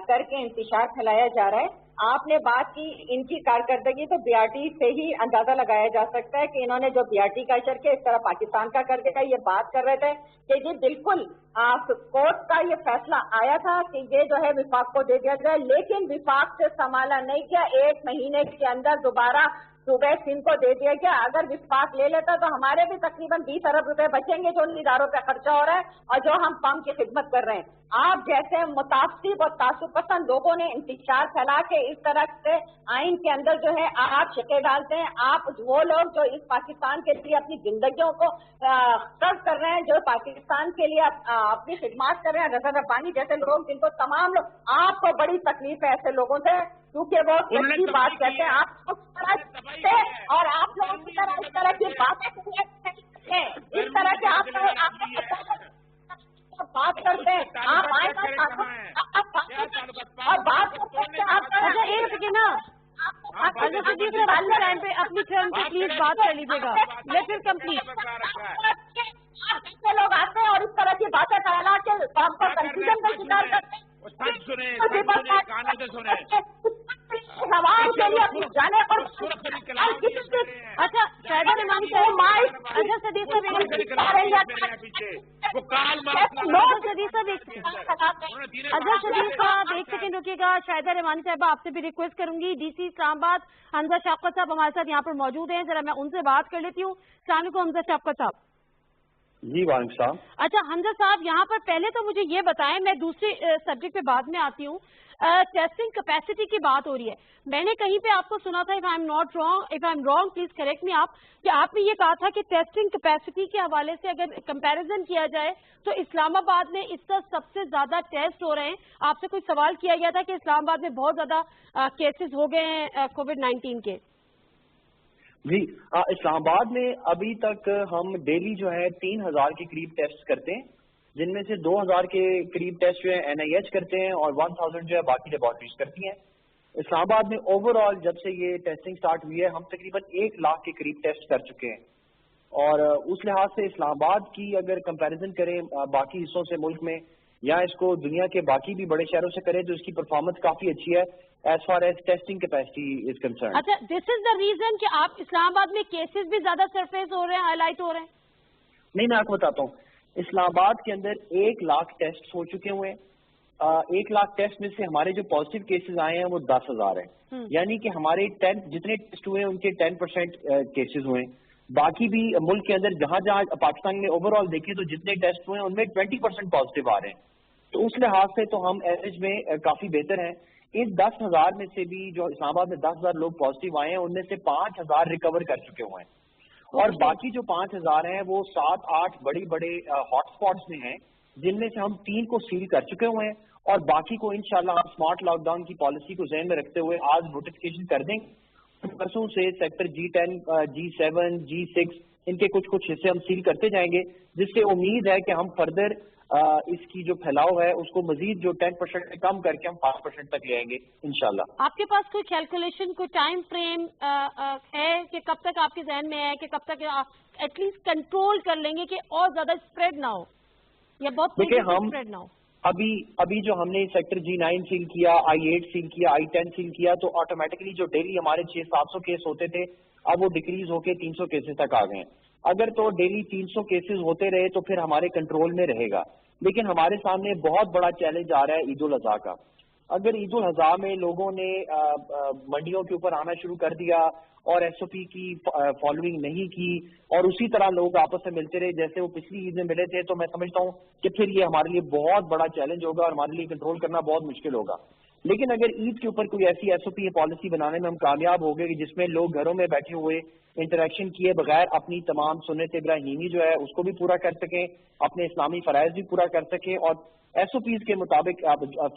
کر کے انتشار پھیلایا جا رہا ہے۔ آپ نے بات کی ان کی کارکردگی، تو بی آر ٹی سے ہی اندازہ لگایا جا سکتا ہے کہ انہوں نے جو بی آر ٹی کا اشر کیا اس طرح پاکستان کا کر دیا۔ یہ بات کر رہے تھے کہ یہ بالکل کورٹ کا یہ فیصلہ آیا تھا کہ یہ جو ہے وفاق کو دے دیا جائے، لیکن وفاق سے سنبھالا نہیں کیا، 1 مہینے کے اندر دوبارہ صوبہ سندھ کو دے دیا گیا۔ اگر وفاق لے لیتا تو ہمارے بھی تقریباً 20 ارب روپے بچیں گے جو ان اداروں پہ خرچہ ہو رہا ہے اور جو ہم قوم کی خدمت کر رہے ہیں۔ آپ جیسے متعصب اور تعصب پسند لوگوں نے انتشار پھیلا کے اس طرح سے آئین کے اندر جو ہے آپ شکے ڈالتے ہیں۔ آپ وہ لوگ جو اس پاکستان کے لیے اپنی زندگیوں کو خرچ کر رہے ہیں، جو پاکستان کے لیے اپنی خدمات کر رہے ہیں، رضا ربانی جیسے لوگ، جن کو تمام لوگ، آپ کو بڑی تکلیف ہے ایسے لوگوں سے، کیونکہ وہ سچی بات کہتے ہیں۔ آپ اور آپ لوگوں کی طرح اس طرح کی باتیں اس طرح کے آپ بات کرتے ہیں، آپ آئے اور بات کرتے ہیں اپنی ٹرم پہ پلیز بات کر لیجیے گا، لیٹ اٹ کمپلیٹ۔ لوگ آتے ہیں اور اس طرح کی باتیں پھیلا کے ہم کو کنفیوژن کا شکار کرتے ہیں۔ سوال کے لیے اپنی جانے پر اچھا شاہدہ رحمانی صاحب، اچھا صدیق صاحب ایک سیکنڈ رکیے گا۔ شاہدہ رحمانی صاحب آپ سے بھی ریکویسٹ کروں گی، ڈی سی اسلام آباد حمزہ شفقت صاحب ہمارے ساتھ یہاں پر موجود ہیں، ذرا میں ان سے بات کر لیتی ہوں۔ السلام علیکم حمزہ شفقت صاحب۔ جی वालेकुम सलाम। अच्छा हमजा साहब, यहाँ पर पहले तो मुझे ये बताएं, मैं दूसरी सब्जेक्ट पे बाद में आती हूँ। टेस्टिंग कैपेसिटी की बात हो रही है, मैंने कहीं पे आपको सुना था, if I am wrong please correct मी आप, कि आपने ये कहा था कि टेस्टिंग कैपेसिटी के हवाले से अगर कंपैरिजन किया जाए तो इस्लामाबाद में इस वक्त सबसे ज्यादा टेस्ट हो रहे हैं। आपसे कोई सवाल किया गया था कि इस्लामाबाद में बहुत ज्यादा केसेस हो गए हैं कोविड-19 के। जी इस्लामाबाद में अभी तक हम डेली जो है 3000 के करीब टेस्ट करते हैं, जिनमें से 2000 के करीब टेस्ट जो है NIH करते हैं और 1000 जो है बाकी लेबॉर्ट्रीज करती हैं। इस्लामाबाद में ओवरऑल जब से ये टेस्टिंग स्टार्ट हुई है हम तकरीबन 1 लाख के करीब टेस्ट कर चुके हैं, और उस लिहाज से इस्लामाबाद की अगर कंपैरिजन करें बाकी हिस्सों से मुल्क में या इसको दुनिया के बाकी भी बड़े शहरों से करें तो इसकी परफॉर्मेंस काफी अच्छी है as far as testing capacity is concern. अच्छा, दिस इज द रीजन कि आप इस्लामाबाद में केसेस भी ज्यादा सरफेस हो रहे हैं, हाईलाइट हो रहे हैं? नहीं, मैं आपको बताता हूँ, इस्लामाबाद के अंदर 1 लाख टेस्ट हो चुके हुए हैं। 1 लाख टेस्ट में से हमारे जो पॉजिटिव केसेस आए हैं वो 10,000 हैं, यानी कि हमारे 10 जितने टेस्ट हुए हैं उनके 10% केसेस हुए हैं। बाकी भी मुल्क के अंदर जहां जहां पाकिस्तान में ओवरऑल देखें तो जितने टेस्ट हुए हैं उनमें 20% पॉजिटिव आ रहे हैं, तो उस लिहाज से तो हम एवरेज में काफी बेहतर हैं। इस 10,000 में से भी जो इस्लामाबाद में 10,000 लोग पॉजिटिव आए हैं उनमें से 5,000 रिकवर कर चुके हुए हैं, और बाकी जो 5,000 हैं वो 7-8 बड़ी बड़े हॉटस्पॉट्स में हैं, जिनमें से हम 3 को सील कर चुके हुए हैं और बाकी को इंशाल्लाह हम स्मार्ट लॉकडाउन की पॉलिसी को ज़हन में रखते हुए आज नोटिफिकेशन कर देंगे। परसों से सेक्टर G10, G7, G6 इनके कुछ हिस्से हम सील करते जाएंगे, जिससे उम्मीद है कि हम फर्दर इसकी जो फैलाव है उसको मजीद जो 10% से कम करके हम 5% तक ले आएंगे इंशाल्लाह। आपके पास कोई कैलकुलेशन, कोई टाइम फ्रेम है कि कब तक आपके जहन में है कि कब तक एटलीस्ट कंट्रोल कर लेंगे कि और ज्यादा स्प्रेड ना हो या बहुत स्प्रेड ना हो? अभी जो हमने सेक्टर G9 सील किया, I8 सील किया, I10 सील किया, तो ऑटोमेटिकली जो डेली हमारे 600-700 केस होते थे अब वो डिक्रीज होके 300 केसेस तक आ गए हैं। अगर तो डेली 300 केसेस होते रहे तो फिर हमारे कंट्रोल में रहेगा, लेकिन हमारे सामने बहुत बड़ा चैलेंज आ रहा है ईद उल अजहा का। अगर ईद उल अजहा में लोगों ने मंडियों के ऊपर आना शुरू कर दिया और SOP की फॉलोइंग नहीं की और उसी तरह लोग आपस में मिलते रहे जैसे वो पिछली ईद में मिले थे, तो मैं समझता हूँ कि फिर ये हमारे लिए बहुत बड़ा चैलेंज होगा और हमारे लिए कंट्रोल करना बहुत मुश्किल होगा। लेकिन अगर ईद के ऊपर कोई ऐसी SOP पॉलिसी बनाने में हम कामयाब हो गए कि जिसमें लोग घरों में बैठे हुए इंटरेक्शन किए बगैर अपनी तमाम सुन्नत इब्राहिमी जो है उसको भी पूरा कर सकें, अपने इस्लामी फराइज भी पूरा कर सकें और SOPs के मुताबिक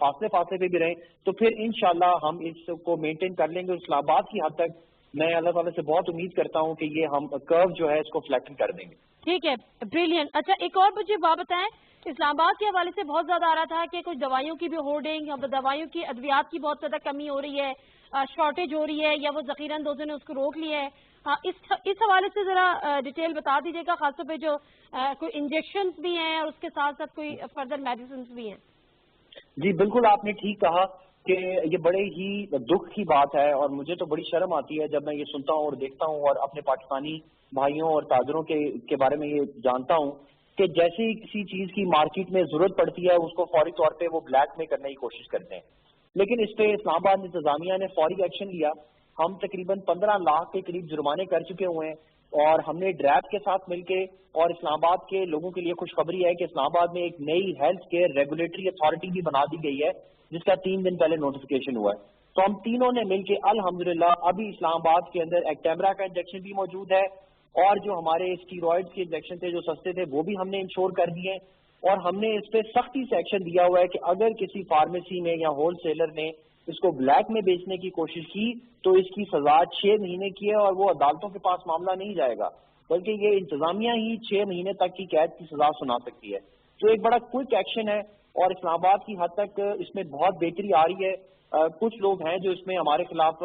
फासले पे भी रहें, तो फिर इंशाल्लाह हम इसको मेंटेन कर लेंगे। इस्लामाबाद की हद तक मैं अल्लाह ताला से बहुत उम्मीद करता हूँ कि ये हम कर्व जो है इसको फ्लैटन कर देंगे। ठीक है, ब्रिलियंट। अच्छा, एक और मुझे बात बताएं, इस्लामाबाद के हवाले से बहुत ज्यादा आ रहा था कि कुछ दवाइयों की भी होर्डिंग, दवाइयों की अद्वियात की बहुत ज्यादा कमी हो रही है, शॉर्टेज हो रही है या वो ज़ख़ीरा-अंदोज़ों ने उसको रोक लिया है। इस हवाले से जरा डिटेल बता दीजिएगा, खासतौर पे जो कोई इंजेक्शन भी हैं और उसके साथ साथ कोई फर्दर मेडिसिन भी हैं। जी बिल्कुल, आपने ठीक कहा कि ये बड़े ही दुख की बात है और मुझे तो बड़ी शर्म आती है जब मैं ये सुनता हूँ और देखता हूँ और अपने पाकिस्तानी भाइयों और ताजरों के बारे में ये जानता हूँ कि जैसे ही किसी चीज की मार्केट में जरूरत पड़ती है उसको फौरी तौर पे वो ब्लैक में करने की कोशिश करते हैं, लेकिन इस पे इस्लामाबाद इंतजामिया ने फौरी एक्शन लिया। हम तकरीबन 15 लाख के करीब जुर्माने कर चुके हुए हैं और हमने ड्रैप के साथ मिलके, और इस्लामाबाद के लोगों के लिए खुशखबरी है कि इस्लामाबाद में एक नई हेल्थ केयर रेगुलेटरी अथॉरिटी भी बना दी गई है जिसका 3 दिन पहले नोटिफिकेशन हुआ है। तो हम तीनों ने मिलके अल्हम्दुलिल्लाह अभी इस्लामाबाद के अंदर एक्टेमरा का इंजेक्शन भी मौजूद है और जो हमारे स्टीरॉइड्स के इंजेक्शन थे जो सस्ते थे वो भी हमने इंश्योर कर दिए और हमने इस पे सख्ती से एक्शन दिया हुआ है कि अगर किसी फार्मेसी में या होलसेलर ने इसको ब्लैक में बेचने की कोशिश की तो इसकी सजा 6 महीने की है और वो अदालतों के पास मामला नहीं जाएगा, बल्कि ये इंतजामिया ही 6 महीने तक की कैद की सजा सुना सकती है। तो एक बड़ा क्विक एक्शन है और इस्लामाबाद की हद तक इसमें बहुत बेहतरी आ रही है। कुछ लोग हैं जो इसमें हमारे खिलाफ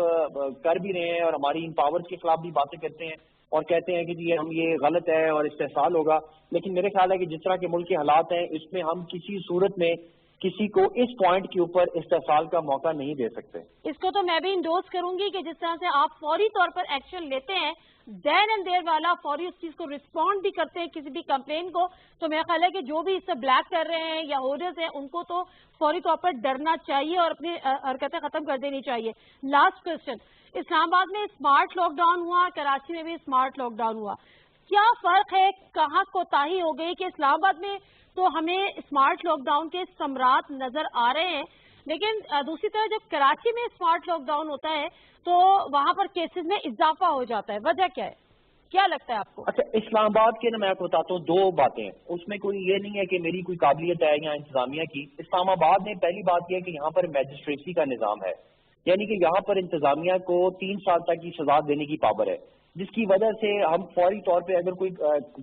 कर भी रहे हैं और हमारी इन पावर्स के खिलाफ भी बातें करते हैं और कहते हैं कि जी हम ये गलत है और इस्तेहसाल होगा, लेकिन मेरे ख्याल है कि जिस तरह के मुल्क के हालात हैं इसमें हम किसी सूरत में किसी को इस पॉइंट के ऊपर इस्तेहसाल का मौका नहीं दे सकते। इसको तो मैं भी इंडोर्स करूंगी कि जिस तरह से आप फौरी तौर पर एक्शन लेते हैं, देन एंड देयर वाला फौरी उस चीज को रिस्पॉन्ड भी करते हैं किसी भी कंप्लेन को, तो मेरा ख्याल है कि जो भी इससे ब्लैक कर रहे हैं या होर्डर्स हैं उनको तो फौरी तौर पर डरना चाहिए और अपनी हरकतें खत्म कर देनी चाहिए। लास्ट क्वेश्चन, इस्लामाबाद में स्मार्ट लॉकडाउन हुआ, कराची में भी स्मार्ट लॉकडाउन हुआ, کیا فرق ہے, کہاں کوتاہی ہو گئی کہ اسلام آباد میں تو ہمیں اسمارٹ لاک ڈاؤن کے ثمرات نظر آ رہے ہیں, لیکن دوسری طرف جب کراچی میں اسمارٹ لاک ڈاؤن ہوتا ہے تو وہاں پر کیسز میں اضافہ ہو جاتا ہے, وجہ کیا ہے, کیا لگتا ہے آپ کو؟ اچھا, اسلام آباد کے میں آپ کو بتاتا ہوں دو باتیں, اس میں کوئی یہ نہیں ہے کہ میری کوئی قابلیت ہے یا انتظامیہ کی. اسلام آباد میں پہلی بات یہ ہے کہ یہاں پر میجسٹریسی کا نظام ہے, یعنی کہ یہاں پر انتظامیہ کو 3 سال تک کی سزا دینے کی پاور ہے, جس کی وجہ سے ہم فوری طور پہ اگر کوئی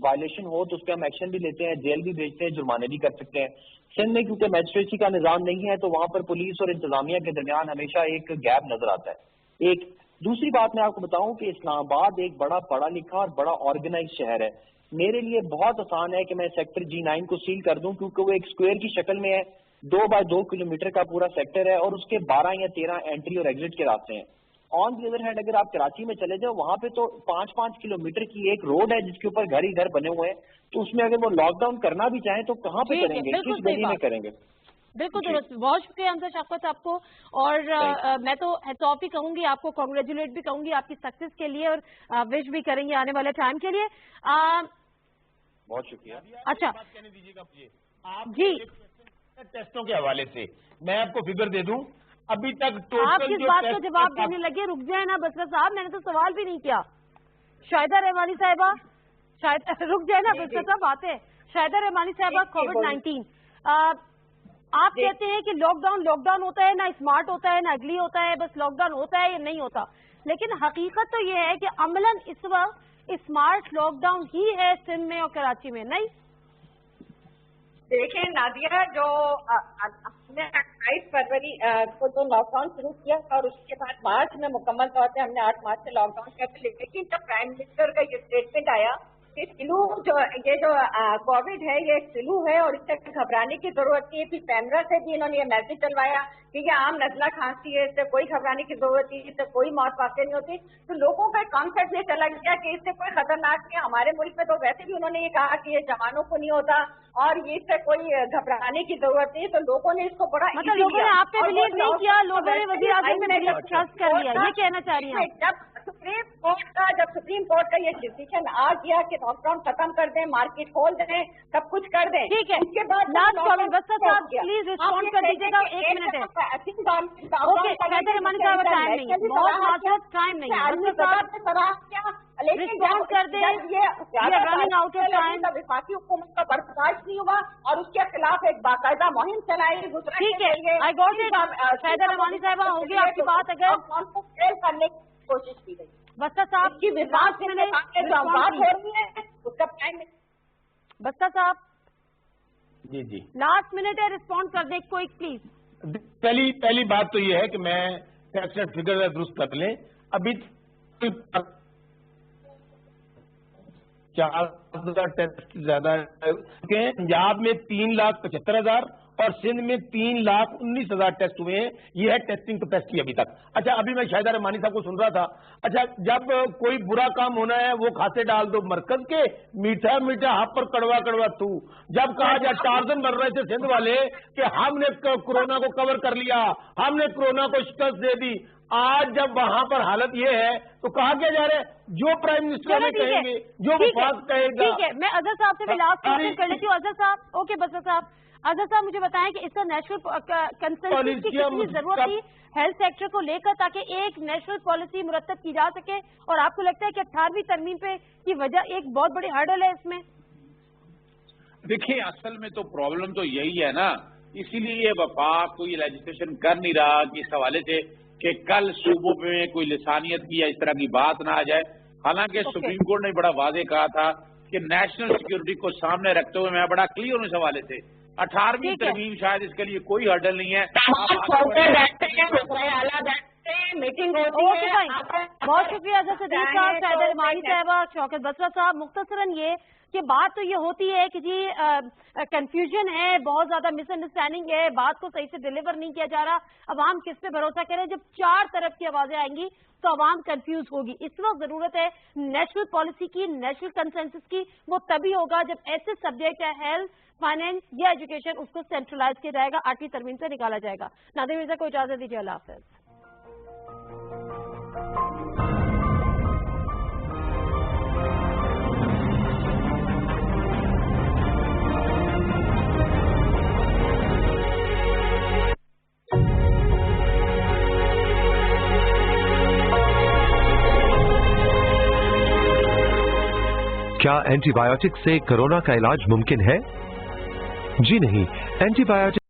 وائلیشن ہو تو اس پہ ہم ایکشن بھی لیتے ہیں, جیل بھی بھیجتے ہیں, جرمانے بھی کر سکتے ہیں. سندھ میں کیونکہ میجسٹریسی کا نظام نہیں ہے تو وہاں پر پولیس اور انتظامیہ کے درمیان ہمیشہ ایک گیپ نظر آتا ہے. ایک دوسری بات میں آپ کو بتاؤں کہ اسلام آباد ایک بڑا پڑھا لکھا اور بڑا آرگنائز شہر ہے. میرے لیے بہت آسان ہے کہ میں سیکٹر G9 کو سیل کر دوں, کیونکہ وہ ایک اسکوئر کی شکل میں ہے, 2 بائی 2 کلومیٹر کا پورا سیکٹر ہے اور اس کے 12 یا 13 انٹری اور ایگزٹ کے راستے ہیں. آن دی ادر ہینڈ اگر آپ کراچی میں چلے جاؤ, وہاں پہ تو 5-5 کلومیٹر کی ایک روڈ ہے جس کے اوپر گھر ہی گھر بنے ہوئے ہیں, تو اس میں اگر وہ لاک ڈاؤن کرنا بھی چاہیں تو کہاں پہ کریں گے, کس گلی میں کریں گے؟ بالکل درست. بہت شکریہ حمزہ شفقت آپ کو, اور میں تو ہیٹس آف بھی کہوں گی, آپ کو کانگریچولیٹ بھی کہوں گی آپ کی سکسیس کے لیے, اور وش بھی کریں گے آنے والے ٹائم کے لیے. بہت شکریہ. اچھا دیجیے گا جی, ٹیسٹوں کے حوالے سے میں آپ کو فگر دے دوں, ابھی تک آپ کس بات کا جواب دینے لگے, رک جائیں نا بسرت صاحب, میں نے تو سوال بھی نہیں کیا. شاہدہ رحمانی صاحبہ, رک جائے نا بسرت صاحب, آتے ہیں. شاہدہ رحمانی صاحبہ, کووڈ-19 آپ کہتے ہیں کہ لاک ڈاؤن ہوتا ہے, نہ اسمارٹ ہوتا ہے نہ اگلی ہوتا ہے, بس لاک ڈاؤن ہوتا ہے یا نہیں ہوتا, لیکن حقیقت تو یہ ہے کہ عملاً اس وقت اسمارٹ لاک ڈاؤن ہی ہے سندھ میں اور کراچی میں, نہیں؟ دیکھیں نادیہ, جو ہم نے 28 فروری کو جو لاک ڈاؤن شروع کیا اور اس کے بعد مارچ میں مکمل طور پہ ہم نے 8 مارچ سے لاک ڈاؤن کیا تھا, لیکن جب پرائم منسٹر کا یہ اسٹیٹمنٹ آیا کہ فلو یہ جو کووڈ ہے یہ ایک فلو ہے اور اس سے گھبرانے کی ضرورت نہیں ہے, پھر پیمرا سے بھی انہوں نے یہ میسج چلوایا کہ یہ عام نزلہ کھانسی ہے, اس سے کوئی گھبرانے کی ضرورت نہیں, اس سے کوئی موت واقع نہیں ہوتی, تو لوگوں کا کانسیپٹ یہ چلا گیا کہ اس سے کوئی خطرناک نہیں. ہمارے ملک میں تو ویسے بھی انہوں نے یہ کہا کہ یہ جوانوں کو نہیں ہوتا اور یہ اس سے کوئی گھبرانے کی ضرورت نہیں, تو لوگوں نے اس کو بڑا مطلب لوگوں نے آپ پہ بلیو نہیں کیا, لوگوں نے وزیر اعظم میں ٹرسٹ کر لیا, یہ کہنا چاہ رہی ہیں؟ جب سپریم کورٹ کا یہ ڈیسیژن آ گیا کہ لاک ڈاؤن ختم کر دیں, مارکیٹ کھول دیں, سب کچھ کر دیں, ٹھیک ہے, اس کے بعد پلیز ریسپونڈ کر دیجیے گا, 1 منٹ ہے. ٹائم نہیں, وفاقی حکومت کا برداشت نہیں ہوا اور اس کے خلاف ایک باقاعدہ مہم چلائی. ٹھیک ہے, شاہدہ رحمانی صاحبہ ہوگی آپ کی بات, اگر فیل کرنے کی کوشش کی گئی. بستہ صاحب کی بات ہو رہی ہے اس کا ٹائم. بستہ صاحب جی جی لاسٹ منٹ ہے, رسپونڈ کر دیں کوئی پلیز. پہلی بات تو یہ ہے کہ میں فگر درست کر لیں, ابھی 4,000 ٹیسٹ زیادہ پنجاب میں 3,75,000 اور سندھ میں 3,19,000 ٹیسٹ ہوئے ہیں. یہ ہے ٹیسٹنگ کیپیسٹی ابھی تک. اچھا, ابھی میں شاہدہ رحمانی صاحب کو سن رہا تھا, اچھا جب کوئی برا کام ہونا ہے وہ کھاتے ڈال دو مرکز کے, میٹھا میٹھا ہاتھ پر کڑوا کڑوا تو. جب کہا جائے ٹارزن بن رہے تھے سندھ والے کہ ہم نے کورونا کو کور کر لیا, ہم نے کورونا کو شکست دے دی, آج جب وہاں پر حالت یہ ہے تو کہا کیا جا رہا ہے, جو پرائم منسٹر ہمیں کہیں گے, جو وفاق کہے گا. ٹھیک ہے, میں اظہر صاحب سے بھی لاسٹ کوشچن کر لیتی ہوں. اظہر صاحب, اوکے بسر صاحب, اظہر صاحب مجھے بتائیں کہ اس کا نیشنل کنسنسس کی کتنی ضرورت تھی ہیلتھ سیکٹر کو لے کر تاکہ ایک نیشنل پالیسی مرتب کی جا سکے, اور آپ کو لگتا ہے کہ 18ویں ترمیم پہ کی وجہ ایک بہت بڑی ہرڈل ہے اس میں؟ دیکھیں, اصل میں تو پرابلم تو یہی ہے نا, اسی لیے یہ وفاق کوئی لیجسلیشن کر نہیں رہا کہ اس حوالے سے کہ کل صوبوں میں کوئی لسانیت کی یا اس طرح کی بات نہ آ جائے. حالانکہ سپریم کورٹ نے بڑا واضح کہا تھا کہ نیشنل سیکورٹی کو سامنے رکھتے ہوئے میں بڑا کلیئر ہوں اس حوالے سے. 18ویں ترمیم شاید اس کے لیے کوئی ہرڈل نہیں ہے. میٹنگ بہت شکریہ اظہر صدیق صاحب, شاہدہ رحمانی صاحبہ, شوکت بسرا صاحب. مختصراً یہ کہ بات تو یہ ہوتی ہے کہ جی کنفیوژن ہے, بہت زیادہ مس انڈرسٹینڈنگ ہے, بات کو صحیح سے ڈیلیور نہیں کیا جا رہا. عوام کس پہ بھروسہ کرے؟ جب 4 طرف کی آوازیں آئیں گی تو عوام کنفیوز ہوگی. اس وقت ضرورت ہے نیشنل پالیسی کی, نیشنل کنسنسس کی. وہ تبھی ہوگا جب ایسے سبجیکٹ ہے ہیلتھ, فائنینس یا ایجوکیشن, اس کو سینٹرلائز کیا جائے گا, 8ویں ترمیم سے نکالا جائے گا. نادر مرزا کو اجازت دیجیے, اللہ حافظ. क्या एंटीबायोटिक से कोरोना का इलाज मुमकिन है? जी नहीं, एंटीबायोटिक